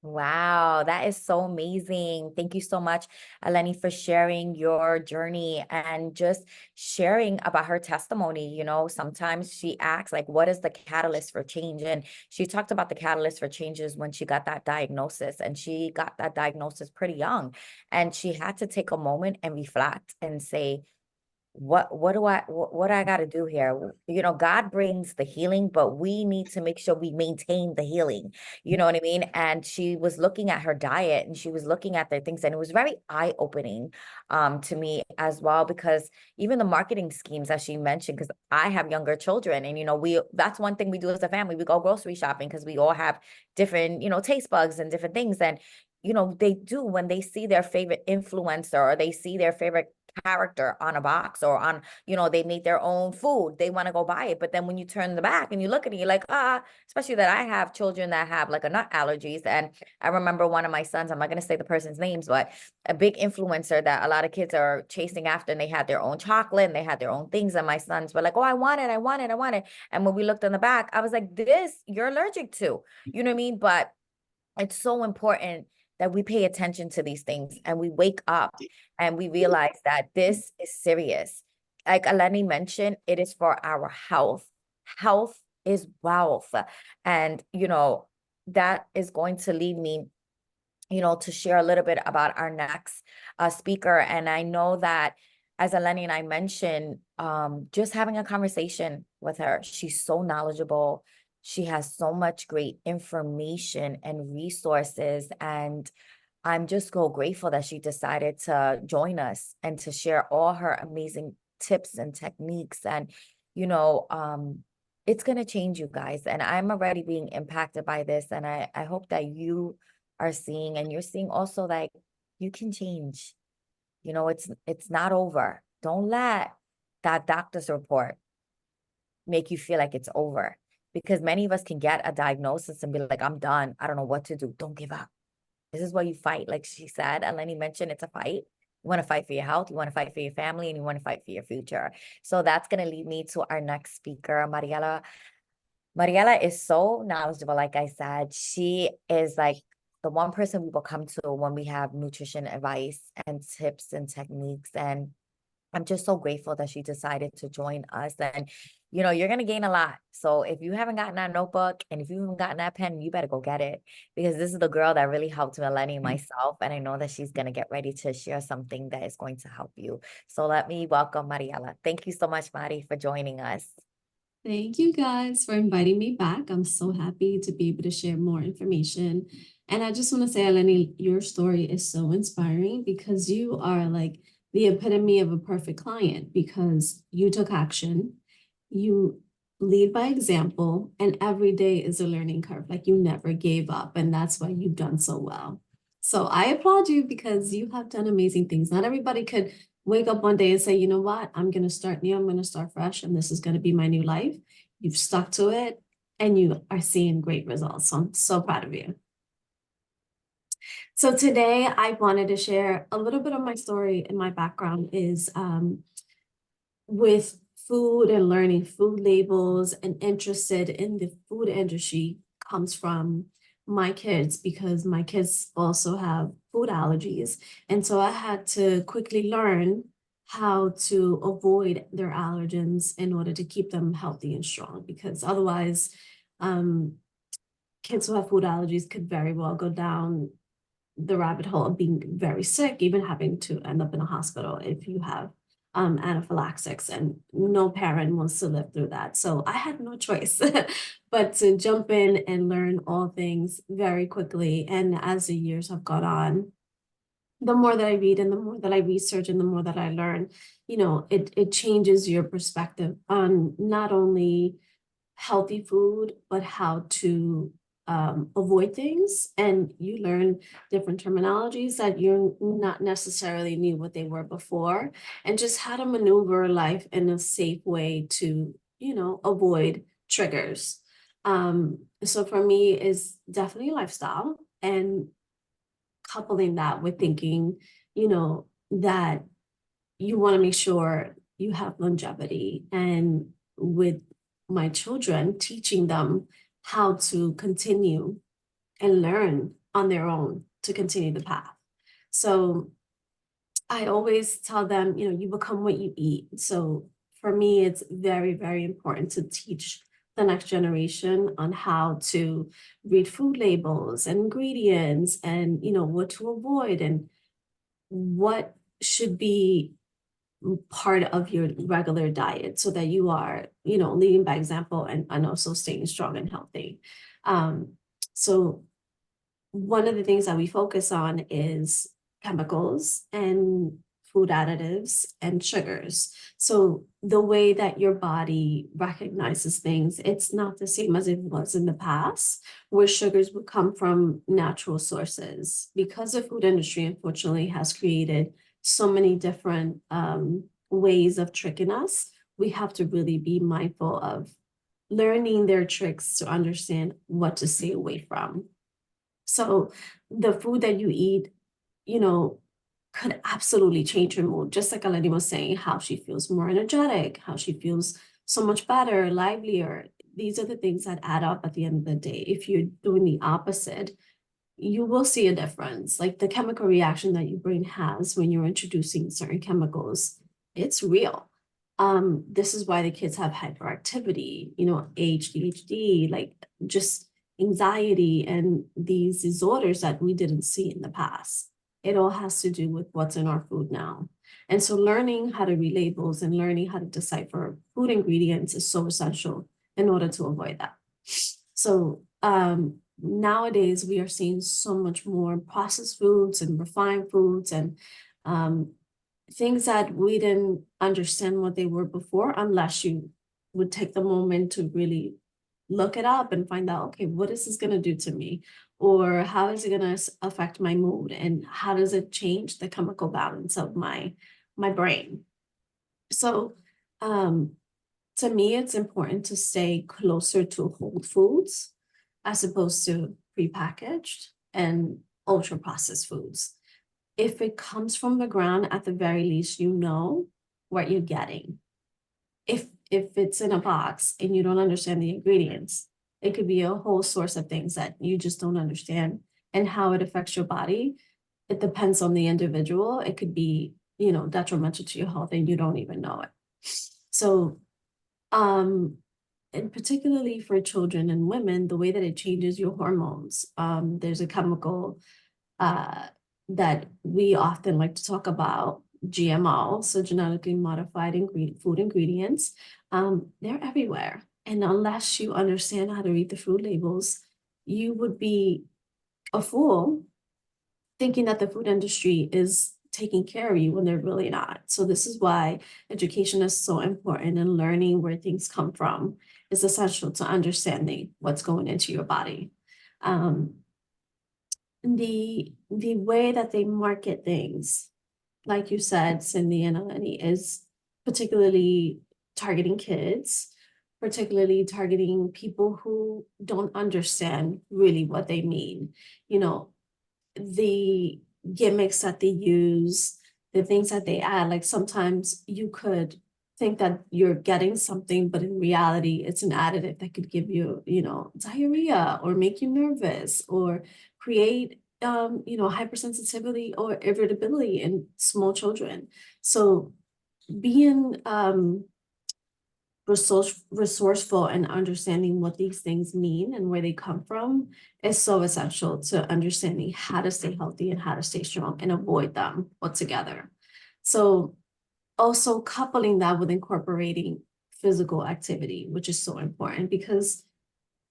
Wow, that is so amazing. Thank you so much, Eleni, for sharing your journey and just sharing about her testimony. You know, sometimes she asks, like, what is the catalyst for change? And she talked about the catalyst for changes when she got that diagnosis, and she got that diagnosis pretty young. And she had to take a moment and reflect and say, what I got to do here? You know, God brings the healing, but we need to make sure we maintain the healing. You know what I mean? And she was looking at her diet and she was looking at their things, and it was very eye-opening to me as well, because even the marketing schemes that she mentioned, because I have younger children, and you know, that's one thing we do as a family. We go grocery shopping because we all have different, you know, taste bugs and different things. And you know, they do, when they see their favorite influencer or they see their favorite character on a box or on, you know, they made their own food, they want to go buy it. But then when you turn the back and you look at it, you're like, especially that I have children that have like a nut allergies. And I remember one of my sons, I'm not going to say the person's names, but a big influencer that a lot of kids are chasing after, and they had their own chocolate and they had their own things. And my sons were like, oh, I want it, I want it, I want it. And when we looked on the back, I was like, this you're allergic to, you know what I mean? But it's so important that we pay attention to these things and we wake up and we realize that this is serious. like Eleni mentioned, it is for our health. Health is wealth. And, that is going to lead me, to share a little bit about our next speaker. And I know that, as Eleni and I mentioned, just having a conversation with her, she's so knowledgeable. She has so much great information and resources. And I'm just so grateful that she decided to join us and to share all her amazing tips and techniques. And, it's going to change you guys. And I'm already being impacted by this. And I hope that you are seeing, and you're seeing also, like, you can change. It's not over. Don't let that doctor's report make you feel like it's over, because many of us can get a diagnosis and be like, I'm done. I don't know what to do. Don't give up. This is why you fight. Like she said, Eleni mentioned, it's a fight. You want to fight for your health, you want to fight for your family, and you want to fight for your future. So that's going to lead me to our next speaker, Mariela. Mariela is so knowledgeable. Like I said, she is like the one person we will come to when we have nutrition advice and tips and techniques. And I'm just so grateful that she decided to join us. And, you're going to gain a lot. So if you haven't gotten that notebook and if you haven't gotten that pen, you better go get it, because this is the girl that really helped Melanie and myself. And I know that she's going to get ready to share something that is going to help you. So let me welcome Mariela. Thank you so much, Mari, for joining us. Thank you guys for inviting me back. I'm so happy to be able to share more information. And I just want to say, Eleni, your story is so inspiring, because you are like the epitome of a perfect client, because you took action, you lead by example, and every day is a learning curve. Like, you never gave up, and that's why you've done so well. So I applaud you, because you have done amazing things. Not everybody could wake up one day and say, you know what, I'm going to start new, I'm going to start fresh, and this is going to be my new life. You've stuck to it, and you are seeing great results. So I'm so proud of you. So today I wanted to share a little bit of my story, and my background is with food and learning food labels, and interested in the food industry comes from my kids, because my kids also have food allergies. And so I had to quickly learn how to avoid their allergens in order to keep them healthy and strong, because otherwise kids who have food allergies could very well go down the rabbit hole of being very sick, even having to end up in a hospital if you have anaphylaxis, and no parent wants to live through that. So I had no choice but to jump in and learn all things very quickly. And as the years have gone on, the more that I read and the more that I research and the more that I learn, it changes your perspective on not only healthy food, but how to avoid things. And you learn different terminologies that you not necessarily knew what they were before, and just how to maneuver life in a safe way to, avoid triggers. So for me, is definitely lifestyle, and coupling that with thinking, that you want to make sure you have longevity. And with my children, teaching them how to continue and learn on their own to continue the path. So I always tell them, you become what you eat. So for me, it's very, very important to teach the next generation on how to read food labels and ingredients, and, what to avoid and what should be part of your regular diet, so that you are, leading by example, and also staying strong and healthy. So one of the things that we focus on is chemicals and food additives and sugars. So the way that your body recognizes things, it's not the same as it was in the past, where sugars would come from natural sources. Because the food industry, unfortunately, has created so many different ways of tricking us, we have to really be mindful of learning their tricks to understand what to stay away from. So the food that you eat, could absolutely change your mood. Just like Eleni was saying, how she feels more energetic, how she feels so much better, livelier. These are the things that add up at the end of the day. If you're doing the opposite, you will see a difference. Like the chemical reaction that your brain has when you're introducing certain chemicals, it's real. This is why the kids have hyperactivity, you know, ADHD, like just anxiety and these disorders that we didn't see in the past. It all has to do with what's in our food now. And so learning how to read labels and learning how to decipher food ingredients is so essential in order to avoid that. So nowadays we are seeing so much more processed foods and refined foods and things that we didn't understand what they were before, unless you would take the moment to really look it up and find out, okay, what is this going to do to me? Or how is it going to affect my mood? And how does it change the chemical balance of my brain? So to me, it's important to stay closer to whole foods as opposed to prepackaged and ultra processed foods. If it comes from the ground, at the very least, you know what you're getting. If it's in a box and you don't understand the ingredients, it could be a whole source of things that you just don't understand and how it affects your body. It depends on the individual. It could be, you know, detrimental to your health and you don't even know it. So, and particularly for children and women, the way that it changes your hormones, there's a chemical that we often like to talk about, GMO, so genetically modified food ingredients. They're everywhere. And unless you understand how to read the food labels, you would be a fool thinking that the food industry is taking care of you when they're really not. So this is why education is so important, and learning where things come from is essential to understanding what's going into your body. The way that they market things, like you said, Cindy and Eleni, is particularly targeting kids, particularly targeting people who don't understand really what they mean. You know, the gimmicks that they use, the things that they add, like sometimes you could think that you're getting something, but in reality, it's an additive that could give you, you know, diarrhea or make you nervous or create, you know, hypersensitivity or irritability in small children. So being resourceful and understanding what these things mean and where they come from is so essential to understanding how to stay healthy and how to stay strong and avoid them altogether. So also coupling that with incorporating physical activity, which is so important because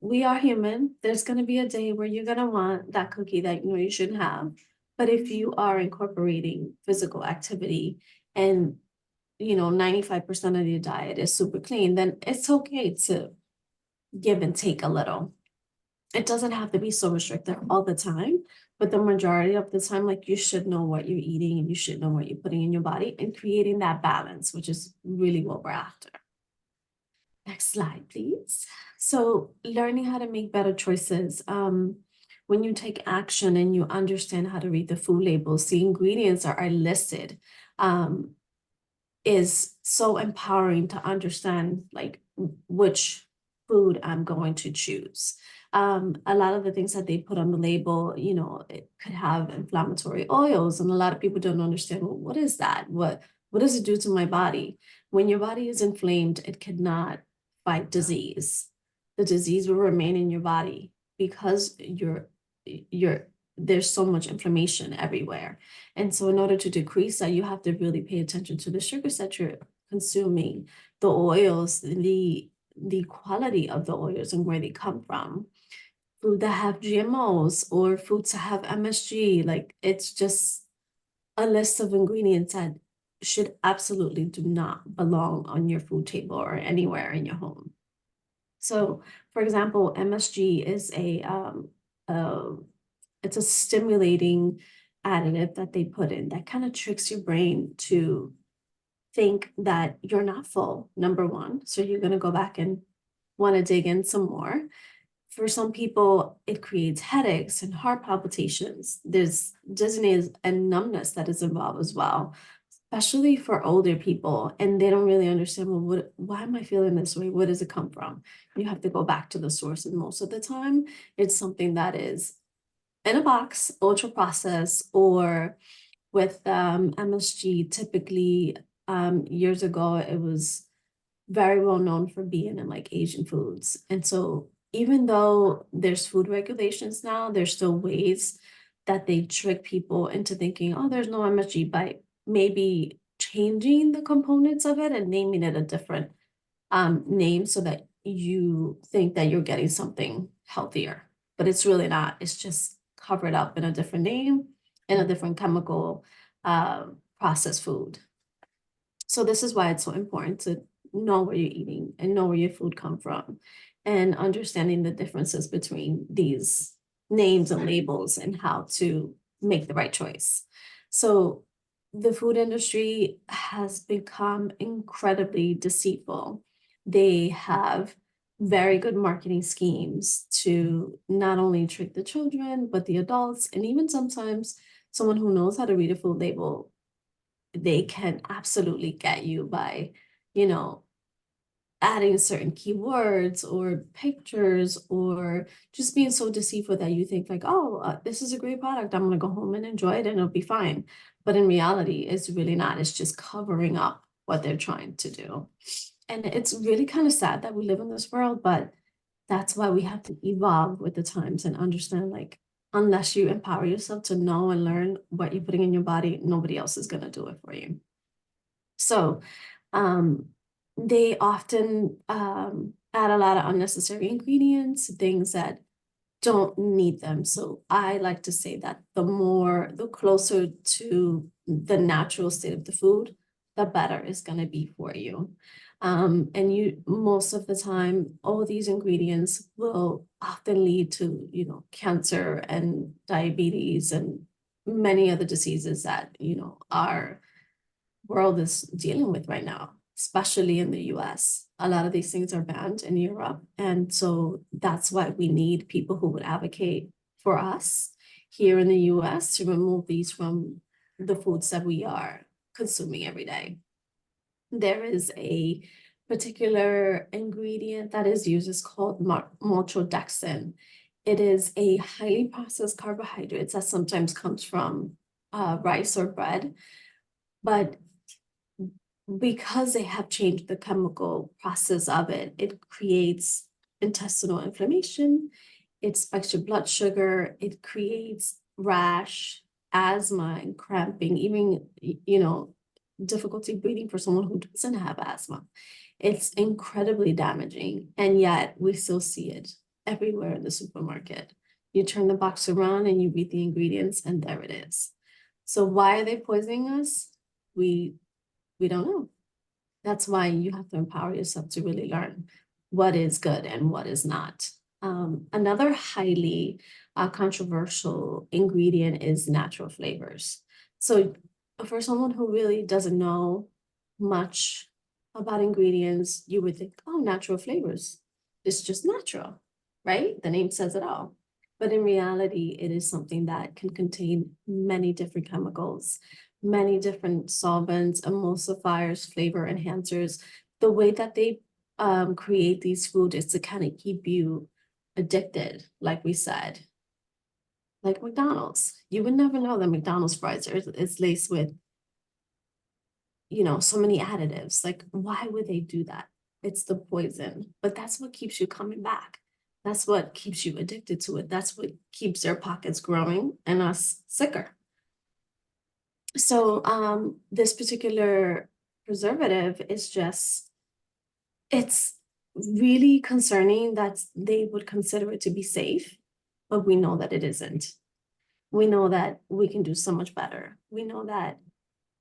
we are human. There's going to be a day where you're going to want that cookie that you know you shouldn't have. But if you are incorporating physical activity and, you know, 95% of your diet is super clean, then it's okay to give and take a little. It doesn't have to be so restrictive all the time, but the majority of the time, like, you should know what you're eating and you should know what you're putting in your body and creating that balance, which is really what we're after. Next slide, please. So learning how to make better choices. When you take action and you understand how to read the food labels, the ingredients are listed, is so empowering to understand like which food I'm going to choose. A lot of the things that they put on the label, you know, it could have inflammatory oils, and a lot of people don't understand, well, what is that? What does it do to my body? When your body is inflamed, it cannot fight disease. The disease will remain in your body because there's so much inflammation everywhere. And so in order to decrease that, you have to really pay attention to the sugars that you're consuming, the oils, the quality of the oils and where they come from. Food that have GMOs or foods that have MSG, like, it's just a list of ingredients that should absolutely do not belong on your food table or anywhere in your home. So, for example, MSG is it's a stimulating additive that they put in that kind of tricks your brain to think that you're not full, number one. So you're going to go back and want to dig in some more. For some people, it creates headaches and heart palpitations. There's dizziness and numbness that is involved as well, especially for older people. And they don't really understand, well, why am I feeling this way? Where does it come from? You have to go back to the source. And most of the time, it's something that is in a box, ultra processed, or with MSG typically Years ago, it was very well known for being in like Asian foods. And so even though there's food regulations now, there's still ways that they trick people into thinking, oh, there's no MSG by maybe changing the components of it and naming it a different name so that you think that you're getting something healthier, but it's really not. It's just covered up in a different name and a different chemical processed food. So this is why it's so important to know what you're eating and know where your food come from and understanding the differences between these names and labels and how to make the right choice. So the food industry has become incredibly deceitful. They have very good marketing schemes to not only trick the children, but the adults, and even sometimes someone who knows how to read a food label, they can absolutely get you by, you know, adding certain keywords or pictures or just being so deceitful that you think like, oh, this is a great product. I'm going to go home and enjoy it and it'll be fine. But in reality, it's really not. It's just covering up what they're trying to do. And it's really kind of sad that we live in this world, but that's why we have to evolve with the times and understand like, unless you empower yourself to know and learn what you're putting in your body, nobody else is going to do it for you. So they often add a lot of unnecessary ingredients, things that don't need them. So I like to say that the closer to the natural state of the food, the better it's going to be for you. And you, most of the time, all these ingredients will often lead to, you know, cancer and diabetes and many other diseases that, you know, our world is dealing with right now, especially in the US. A lot of these things are banned in Europe. And so that's why we need people who would advocate for us here in the US to remove these from the foods that we are consuming every day. There is a particular ingredient that is used, is called maltodextrin. It is a highly processed carbohydrate that sometimes comes from rice or bread, but because they have changed the chemical process of it, it creates intestinal inflammation, it spikes your blood sugar, it creates rash, asthma, and cramping, even, you know, difficulty breathing for someone who doesn't have asthma. It's incredibly damaging, and yet we still see it everywhere in the supermarket. You turn the box around and you read the ingredients, and there it is. So why are they poisoning us? We don't know. That's why you have to empower yourself to really learn what is good and what is not. Another highly controversial ingredient is natural flavors. So for someone who really doesn't know much about ingredients, you would think, oh, natural flavors, it's just natural, right? The name says it all. But in reality, it is something that can contain many different chemicals, many different solvents, emulsifiers, flavor enhancers. The way that they create these foods is to kind of keep you addicted, like we said. Like McDonald's, you would never know that McDonald's fries is laced with, you know, so many additives. Like, why would they do that? It's the poison, but that's what keeps you coming back. That's what keeps you addicted to it. That's what keeps their pockets growing and us sicker. So this particular preservative is just, it's really concerning that they would consider it to be safe, but we know that it isn't. We know that we can do so much better. We know that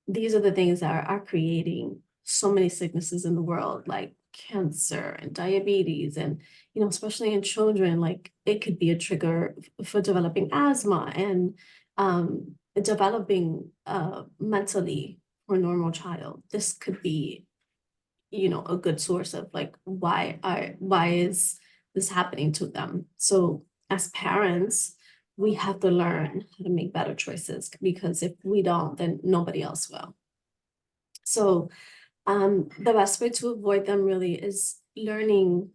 these are the things that are creating so many sicknesses in the world, like cancer and diabetes, and, you know, especially in children, like it could be a trigger for developing asthma and developing mentally for a normal child. This could be, you know, a good source of like, why is this happening to them? So as parents, we have to learn how to make better choices, because if we don't, then nobody else will. So the best way to avoid them really is learning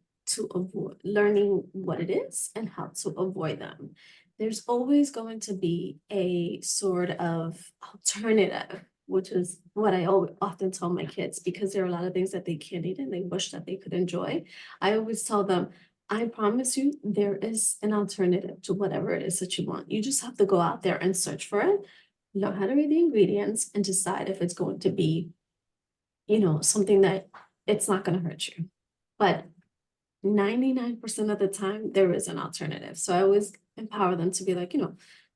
what it is and how to avoid them. There's always going to be a sort of alternative which is what I often tell my kids, because there are a lot of things that they can't eat and they wish that they could enjoy. I always tell them, I promise you, there is an alternative to whatever it is that you want. You just have to go out there and search for it, learn how to read the ingredients, and decide if it's going to be, something that it's not going to hurt you. But 99% of the time, there is an alternative. So I always empower them to be like,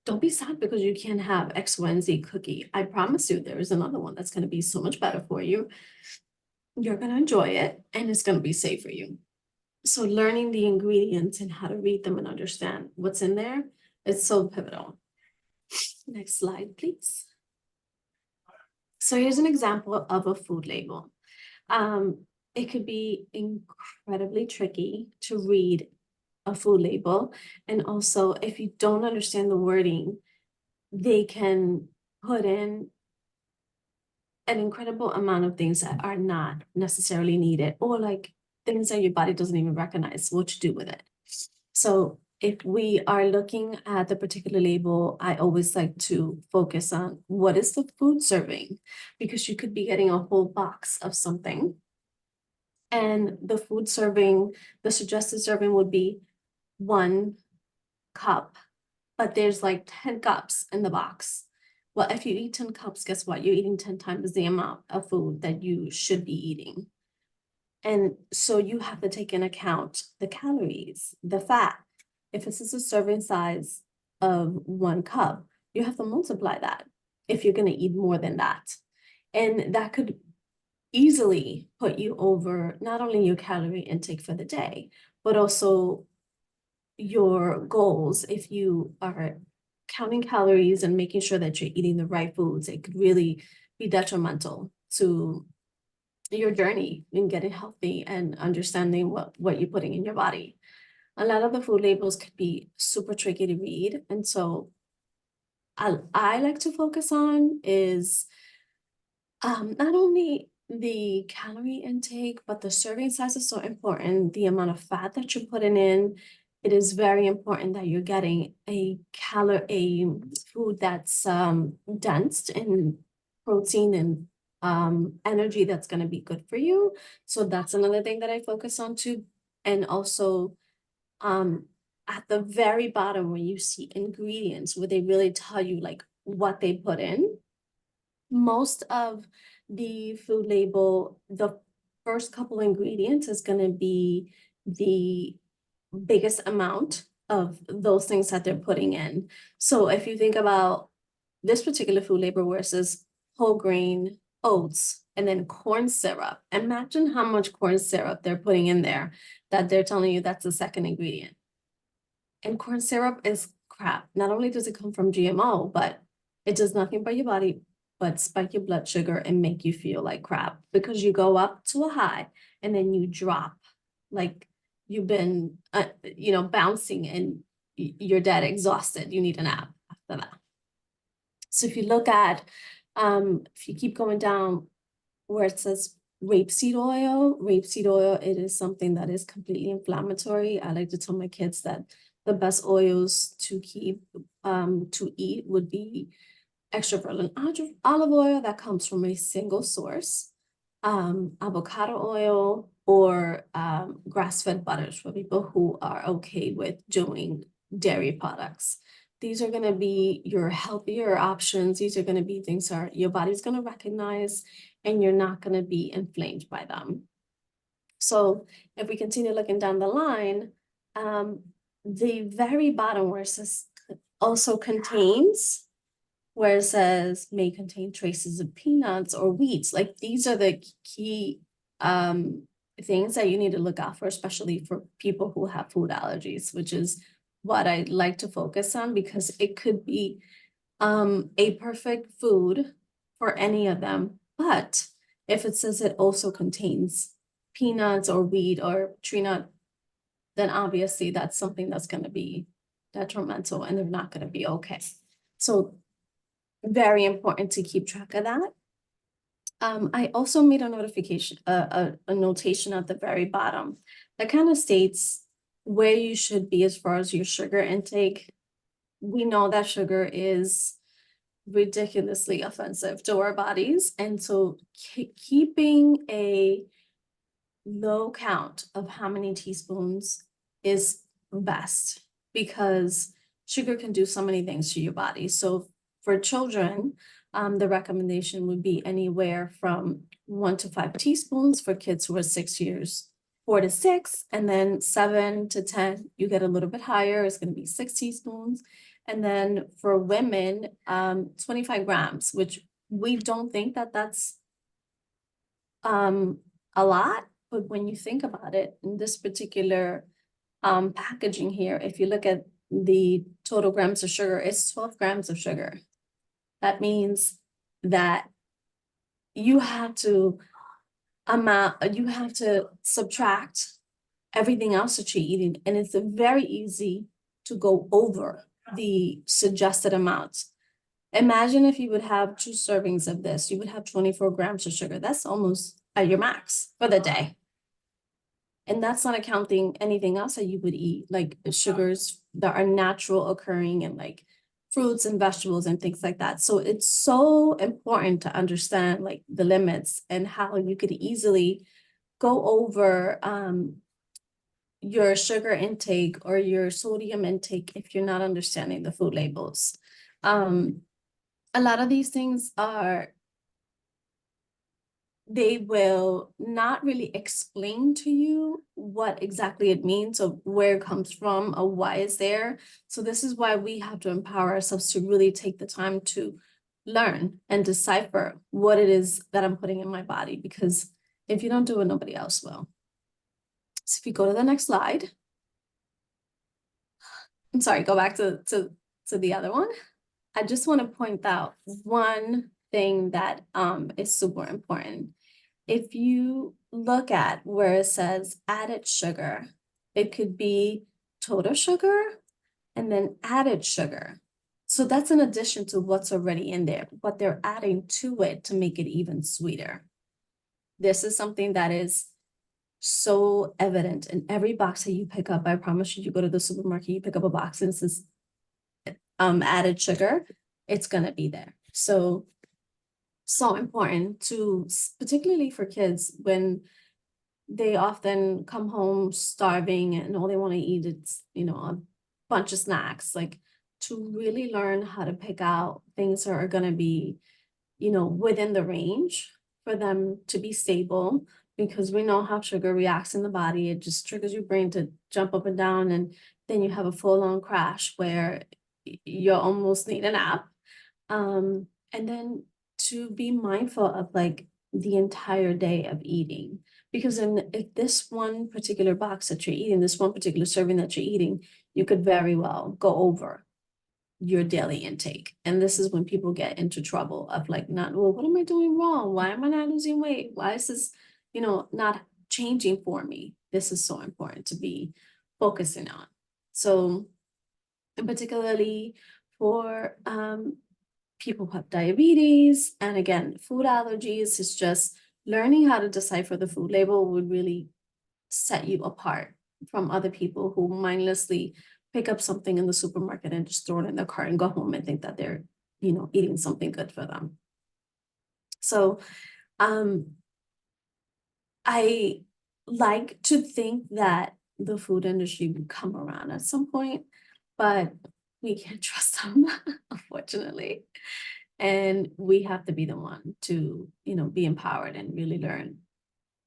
don't be sad because you can't have X, Y, and Z cookie. I promise you, there is another one that's going to be so much better for you. You're going to enjoy it, and it's going to be safe for you. So learning the ingredients and how to read them and understand what's in there is so pivotal. Next slide, please. So here's an example of a food label. It could be incredibly tricky to read a food label. And also, if you don't understand the wording, they can put in an incredible amount of things that are not necessarily needed, or like things that your body doesn't even recognize what to do with it. So if we are looking at the particular label, I always like to focus on what is the food serving, because you could be getting a whole box of something. And the food serving, the suggested serving would be 1 cup, but there's like 10 cups in the box. Well, if you eat 10 cups, guess what? You're eating 10 times the amount of food that you should be eating. And so you have to take into account the calories, the fat. If this is a serving size of 1 cup, you have to multiply that if you're going to eat more than that. And that could easily put you over not only your calorie intake for the day, but also your goals. If you are counting calories and making sure that you're eating the right foods, it could really be detrimental to your journey in getting healthy and understanding what you're putting in your body. A lot of the food labels could be super tricky to read. And so I like to focus on is not only the calorie intake, but the serving size is so important. The amount of fat that you're putting in. It is very important that you're getting a food that's dense in protein and energy that's going to be good for you. So that's another thing that I focus on too. And also at the very bottom where you see ingredients, where they really tell you like what they put in. Most of the food label, the first couple ingredients is going to be the biggest amount of those things that they're putting in. So if you think about this particular food label where it says whole grain oats and then corn syrup, imagine how much corn syrup they're putting in there, that they're telling you that's the second ingredient. And corn syrup is crap. Not only does it come from GMO, but it does nothing by your body but spike your blood sugar and make you feel like crap, because you go up to a high and then you drop like you've been, bouncing, and you're dead, exhausted. You need a nap after that. So if you look at, if you keep going down where it says rapeseed oil, it is something that is completely inflammatory. I like to tell my kids that the best oils to eat would be extra virgin olive oil that comes from a single source, avocado oil, or grass-fed butters for people who are okay with doing dairy products. These are going to be your healthier options. These are going to be things that your body's going to recognize, and you're not going to be inflamed by them. So if we continue looking down the line, the very bottom where it says also contains, where it says may contain traces of peanuts or wheats, like these are the key things that you need to look out for, especially for people who have food allergies, which is what I like to focus on, because it could be a perfect food for any of them. But if it says it also contains peanuts or wheat or tree nut, then obviously that's something that's going to be detrimental, and they're not going to be okay. So very important to keep track of that. I also made a notification, a notation at the very bottom that kind of states where you should be as far as your sugar intake. We know that sugar is ridiculously offensive to our bodies. And so keeping a low count of how many teaspoons is best, because sugar can do so many things to your body. So for children, the recommendation would be anywhere from 1 to 5 teaspoons for kids who are 6 years, 4 to 6, and then 7 to 10, you get a little bit higher, it's going to be 6 teaspoons. And then for women, 25 grams, which we don't think that that's a lot, but when you think about it, in this particular packaging here, if you look at the total grams of sugar, it's 12 grams of sugar. That means that you have to subtract everything else that you're eating, and it's very easy to go over the suggested amount. Imagine if you would have 2 servings of this, you would have 24 grams of sugar. That's almost at your max for the day. And that's not accounting anything else that you would eat, like sugars that are natural occurring and like fruits and vegetables and things like that. So it's so important to understand like the limits and how you could easily go over your sugar intake or your sodium intake if you're not understanding the food labels. A lot of these things they will not really explain to you what exactly it means or where it comes from or why it's there. So this is why we have to empower ourselves to really take the time to learn and decipher what it is that I'm putting in my body, because if you don't do it, nobody else will. So if you go to the next slide, I'm sorry, go back to the other one. I just want to point out one thing that is super important. If you look at where it says added sugar, it could be total sugar and then added sugar. So that's in addition to what's already in there, but they're adding to it to make it even sweeter. This is something that is so evident in every box that you pick up. I promise you, you go to the supermarket, you pick up a box and it says added sugar, it's gonna be there. So important to, particularly for kids, when they often come home starving and all they want to eat is, a bunch of snacks, like to really learn how to pick out things that are going to be, within the range for them to be stable, because we know how sugar reacts in the body. It just triggers your brain to jump up and down, and then you have a full-on crash where you almost need a nap. And then to be mindful of like the entire day of eating, because if this one particular box that you're eating, this one particular serving that you're eating, you could very well go over your daily intake. And this is when people get into trouble of like, what am I doing wrong? Why am I not losing weight? Why is this, not changing for me? This is so important to be focusing on. So, and particularly for people who have diabetes, and again, food allergies, is just learning how to decipher the food label would really set you apart from other people who mindlessly pick up something in the supermarket and just throw it in their cart and go home and think that they're, eating something good for them. So I like to think that the food industry would come around at some point, but we can't trust them, unfortunately. And we have to be the one to, be empowered and really learn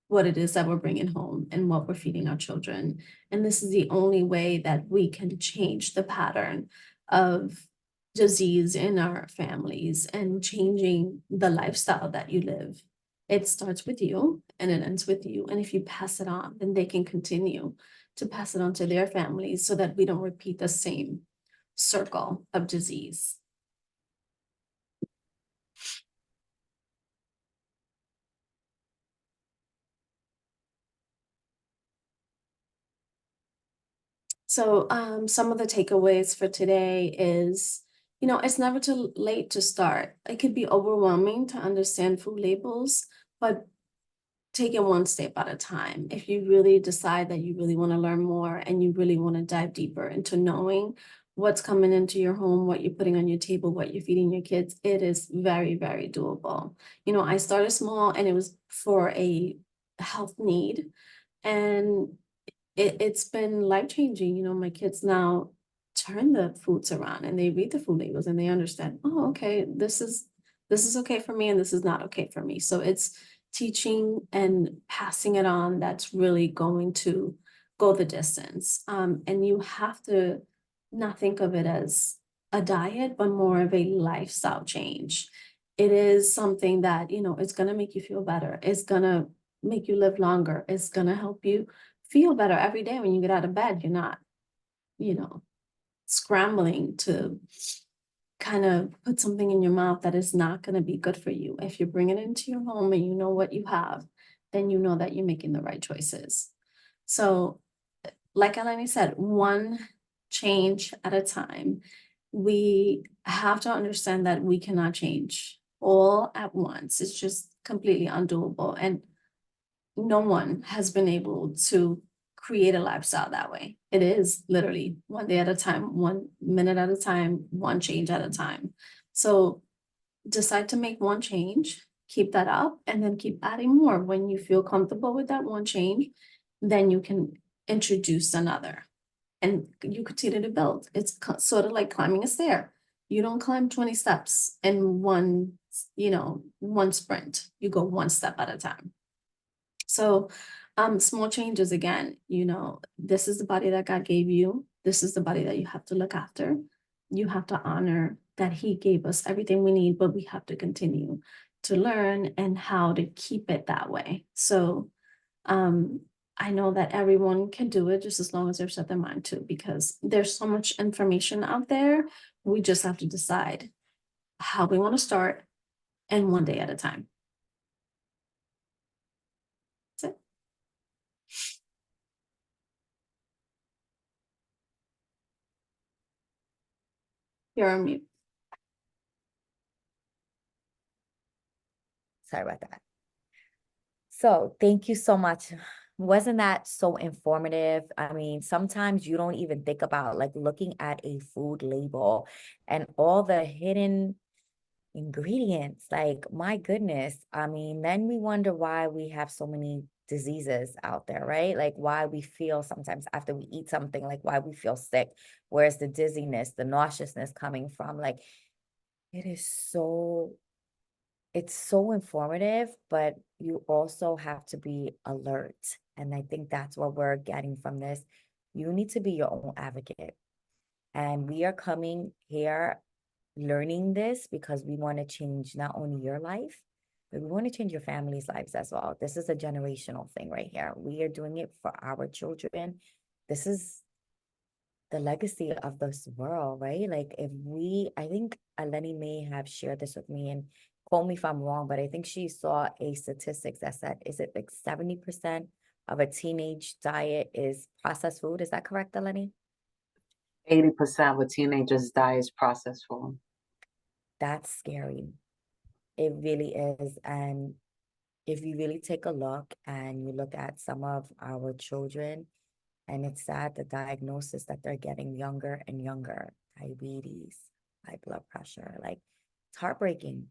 what it is that we're bringing home and what we're feeding our children. And this is the only way that we can change the pattern of disease in our families and changing the lifestyle that you live. It starts with you and it ends with you. And if you pass it on, then they can continue to pass it on to their families so that we don't repeat the same circle of disease. So some of the takeaways for today is, it's never too late to start. It could be overwhelming to understand food labels, but take it one step at a time. If you really decide that you really want to learn more and you really want to dive deeper into knowing what's coming into your home, what you're putting on your table, what you're feeding your kids, it is very, very doable. You know, I started small and it was for a health need, and it's been life-changing. You know, my kids now turn the foods around and they read the food labels and they understand, oh, okay, this is okay for me and this is not okay for me. So it's teaching and passing it on that's really going to go the distance. And you have to not think of it as a diet, but more of a lifestyle change. It is something that, you know, it's gonna make you feel better. It's gonna make you live longer. It's gonna help you feel better every day when you get out of bed. You're not, you know, scrambling to kind of put something in your mouth that is not going to be good for you. If you bring it into your home and you know what you have, then you know that you're making the right choices. So, like Eleni said, one change at a time. We have to understand that we cannot change all at once. It's just completely undoable. And no one has been able to create a lifestyle that way. It is literally one day at a time, 1 minute at a time, one change at a time. So decide to make one change, keep that up, and then keep adding more. When you feel comfortable with that one change, then you can introduce another and you continue to build. It's sort of like climbing a stair. You don't climb 20 steps in one, you know, one sprint. You go one step at a time. So, small changes again, you know, this is the body that God gave you. This is the body that you have to look after. You have to honor that He gave us everything we need, but we have to continue to learn and how to keep it that way. So, I know that everyone can do it just as long as they've set their mind to, because there's so much information out there. We just have to decide how we want to start and one day at a time. That's it. You're on mute. Sorry about that. So thank you so much. Wasn't that so informative? I mean, sometimes you don't even think about like looking at a food label and all the hidden ingredients. Like, my goodness. I mean, then we wonder why we have so many diseases out there, right? Like why we feel sometimes after we eat something, like why we feel sick. Where's the dizziness, the nauseousness coming from? Like, it is so it's so informative, but you also have to be alert. And I think that's what we're getting from this. You need to be your own advocate. And we are coming here learning this because we want to change not only your life, but we want to change your family's lives as well. This is a generational thing right here. We are doing it for our children. This is the legacy of this world, right? Like I think Eleni may have shared this with me, and quote me if I'm wrong, but I think she saw a statistics that said, is it like 70% of a teenage diet is processed food? Is that correct, Eleni? 80% of a teenager's diet is processed food. That's scary. It really is. And if you really take a look and you look at some of our children, and it's sad, the diagnosis that they're getting younger and younger, diabetes, high blood pressure, like it's heartbreaking.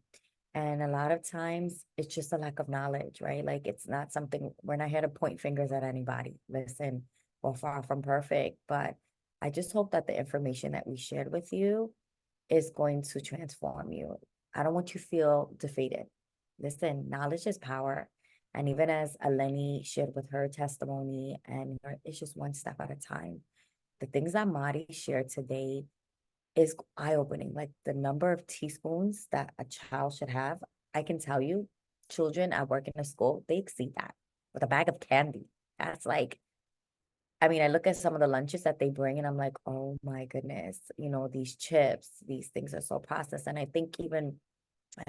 And a lot of times it's just a lack of knowledge, right? Like it's not something, we're not here to point fingers at anybody. Listen, we're far from perfect, but I just hope that the information that we shared with you is going to transform you. I don't want you to feel defeated. Listen, knowledge is power. And even as Eleni shared with her testimony, and it's just one step at a time. The things that Mari shared today is eye-opening. Like the number of teaspoons that a child should have, I can tell you, children at work in a school, they exceed that with a bag of candy. That's like, I mean, I look at some of the lunches that they bring and I'm like, oh my goodness, these chips, these things are so processed. And I think even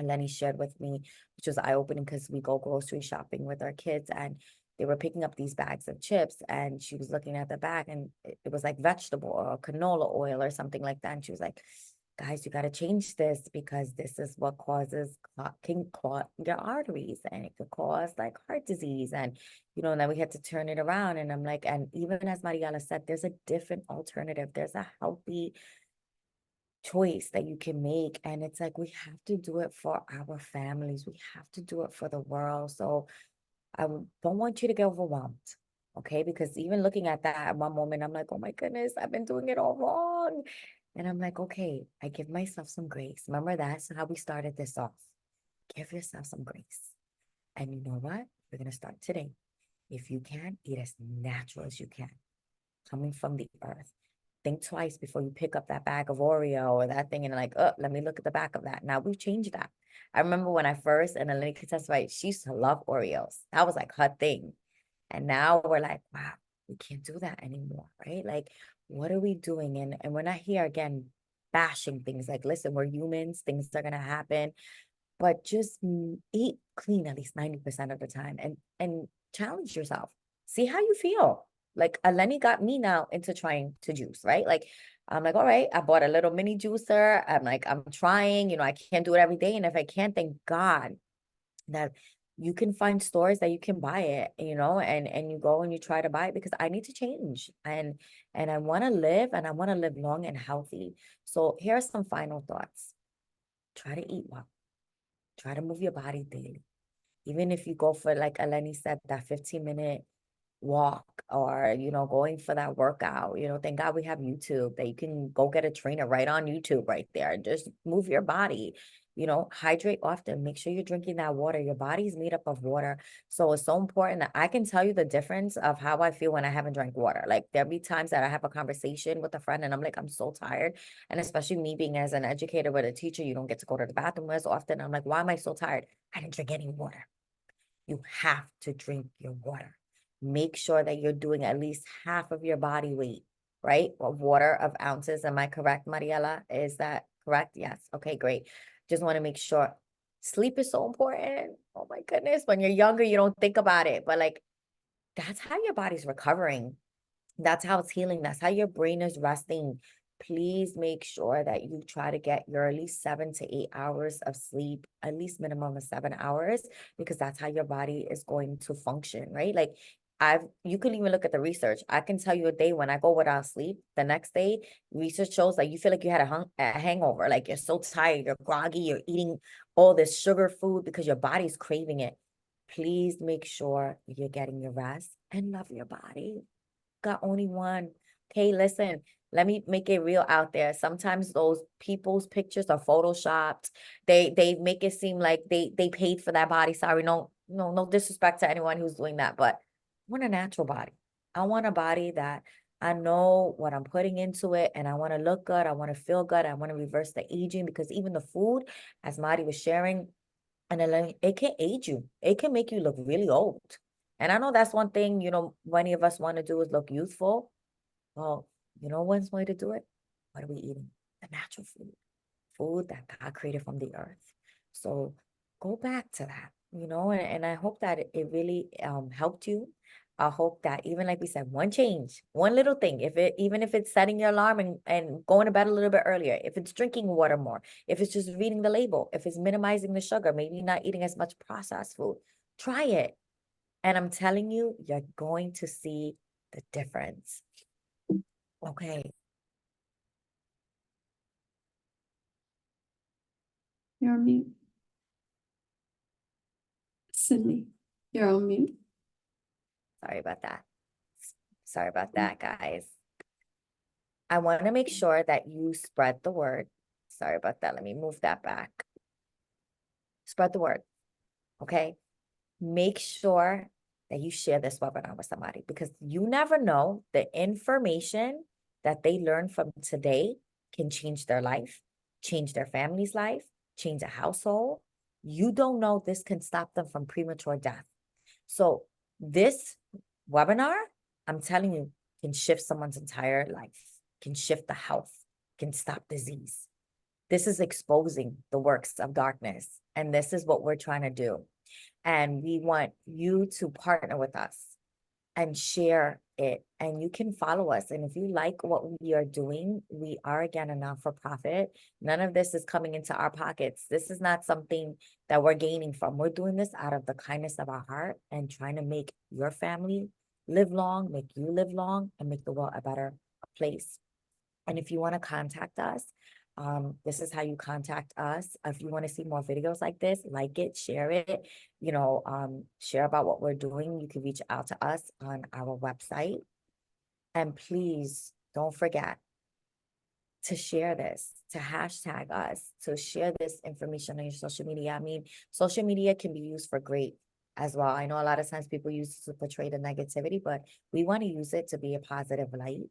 Lenny shared with me, which was eye-opening because we go grocery shopping with our kids and they were picking up these bags of chips and she was looking at the bag and it was like vegetable or canola oil or something like that. And she was like, guys, you got to change this because this is what can clot your arteries and it could cause like heart disease. And and then we had to turn it around. And I'm like, and even as Mariela said, there's a different alternative. There's a healthy choice that you can make. And it's like, we have to do it for our families. We have to do it for the world. So don't want you to get overwhelmed. Okay. Because even looking at that at one moment, I'm like, oh my goodness, I've been doing it all wrong. And I'm like, okay, I give myself some grace. Remember, that's how we started this off. Give yourself some grace. And you know what? We're going to start today. If you can, eat as natural as you can, coming from the earth. Think twice before you pick up that bag of Oreo or that thing and like, oh, let me look at the back of that. Now we've changed that. I remember when I first, and Eleni could testify, she used to love Oreos. That was like her thing. And now we're like, wow, we can't do that anymore, right? Like, what are we doing? And we're not here again bashing things. Like, listen, we're humans, things are gonna happen, but just eat clean at least 90% of the time and challenge yourself. See how you feel. Like Eleni got me now into trying to juice, right? Like, I'm like, all right, I bought a little mini juicer. I'm like, I'm trying, I can't do it every day. And if I can't, thank God that you can find stores that you can buy it, and you go and you try to buy it, because I need to change and I want to live, and I want to live long and healthy. So here are some final thoughts. Try to eat well. Try to move your body daily. Even if you go for, like Eleni said, that 15-minute walk, or, going for that workout, thank God we have YouTube that you can go get a trainer right on YouTube right there. Just move your body, hydrate often. Make sure you're drinking that water. Your body's made up of water. So it's so important that I can tell you the difference of how I feel when I haven't drank water. Like there'll be times that I have a conversation with a friend and I'm like, I'm so tired. And especially me being as an educator with a teacher, you don't get to go to the bathroom as often. I'm like, why am I so tired? I didn't drink any water. You have to drink your water. Make sure that you're doing at least half of your body weight, right? Of water of ounces. Am I correct, Mariela? Is that correct? Yes. Okay, great. Just want to make sure. Sleep is so important. Oh my goodness. When you're younger, you don't think about it, but like, that's how your body's recovering. That's how it's healing. That's how your brain is resting. Please make sure that you try to get your at least 7 to 8 hours of sleep, at least minimum of 7 hours, because that's how your body is going to function, right? Like you can even look at the research. I can tell you a day when I go without sleep, the next day, research shows that you feel like you had a hangover, like you're so tired, you're groggy, you're eating all this sugar food because your body's craving it. Please make sure you're getting your rest and love your body. Got only one. Okay, listen, let me make it real out there. Sometimes those people's pictures are photoshopped. They make it seem like they paid for that body. Sorry, no disrespect to anyone who's doing that, but I want a natural body. I want a body that I know what I'm putting into it, and I want to look good. I want to feel good. I want to reverse the aging, because even the food, as Mari was sharing, and then it can age you. It can make you look really old. And I know that's one thing, many of us want to do is look youthful. Well, one's way to do it. What are we eating? The natural food that God created from the earth. So go back to that, and I hope that it really helped you. I hope that, even like we said, one change, one little thing, even if it's setting your alarm and going to bed a little bit earlier, if it's drinking water more, if it's just reading the label, if it's minimizing the sugar, maybe not eating as much processed food, try it. And I'm telling you, you're going to see the difference. Okay. You're on mute. Sydney, you're on mute. Sorry about that. Sorry about that, guys. I want to make sure that you spread the word. Sorry about that. Let me move that back. Spread the word. Okay. Make sure that you share this webinar with somebody, because you never know, the information that they learn from today can change their life, change their family's life, change a household. You don't know, this can stop them from premature death. So this webinar, I'm telling you, can shift someone's entire life, can shift the health, can stop disease. This is exposing the works of darkness. And this is what we're trying to do. And we want you to partner with us and share it. And you can follow us. And if you like what we are doing, we are, again, a not-for-profit. None of this is coming into our pockets. This is not something that we're gaining from. We're doing this out of the kindness of our heart and trying to make your family live long, make you live long, and make the world a better place. And if you want to contact us, This is how you contact us. If you want to see more videos like this, like it, share it, share about what we're doing. You can reach out to us on our website. And please don't forget to share this, to hashtag us, to share this information on your social media. I mean, social media can be used for great as well. I know a lot of times people use it to portray the negativity, but we want to use it to be a positive light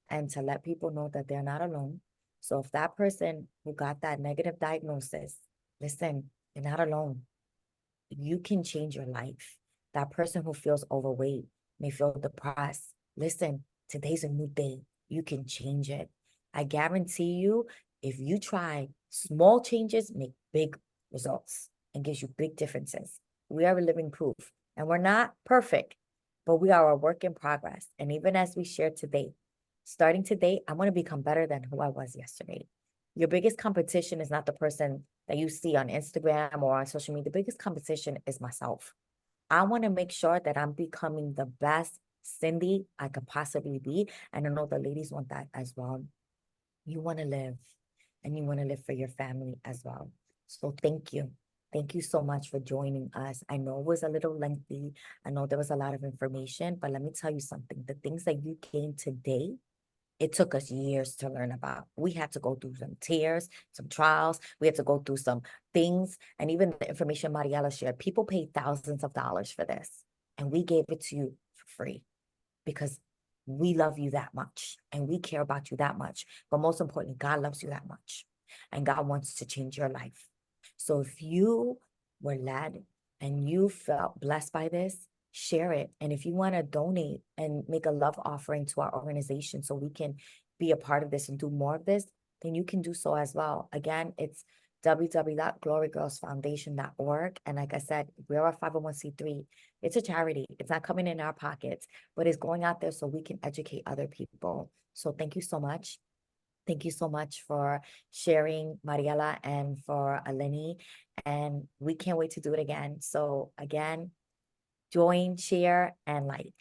and to let people know that they're not alone. So if that person who got that negative diagnosis, listen, you're not alone. You can change your life. That person who feels overweight may feel depressed. Listen, today's a new day. You can change it. I guarantee you, if you try, small changes make big results and gives you big differences. We are a living proof, and we're not perfect, but we are a work in progress. And even as we share today, starting today, I want to become better than who I was yesterday. Your biggest competition is not the person that you see on Instagram or on social media. The biggest competition is myself. I want to make sure that I'm becoming the best Cindy I could possibly be. And I know the ladies want that as well. You want to live, and you want to live for your family as well. So thank you. Thank you so much for joining us. I know it was a little lengthy. I know there was a lot of information, but let me tell you something. The things that you gained today, it took us years to learn about. We had to go through some tears, some trials. We had to go through some things. And even the information Mariela shared, people paid thousands of dollars for this. And we gave it to you for free because we love you that much and we care about you that much. But most importantly, God loves you that much. And God wants to change your life. So if you were led and you felt blessed by this, share it. And if you want to donate and make a love offering to our organization so we can be a part of this and do more of this, then you can do so as well. Again, it's www.glorygirlsfoundation.org. And like I said, we're a 501c3. It's a charity. It's not coming in our pockets, but it's going out there so we can educate other people. So thank you so much. Thank you so much for sharing, Mariela, and for Eleni. And we can't wait to do it again. So again, join, share, and like.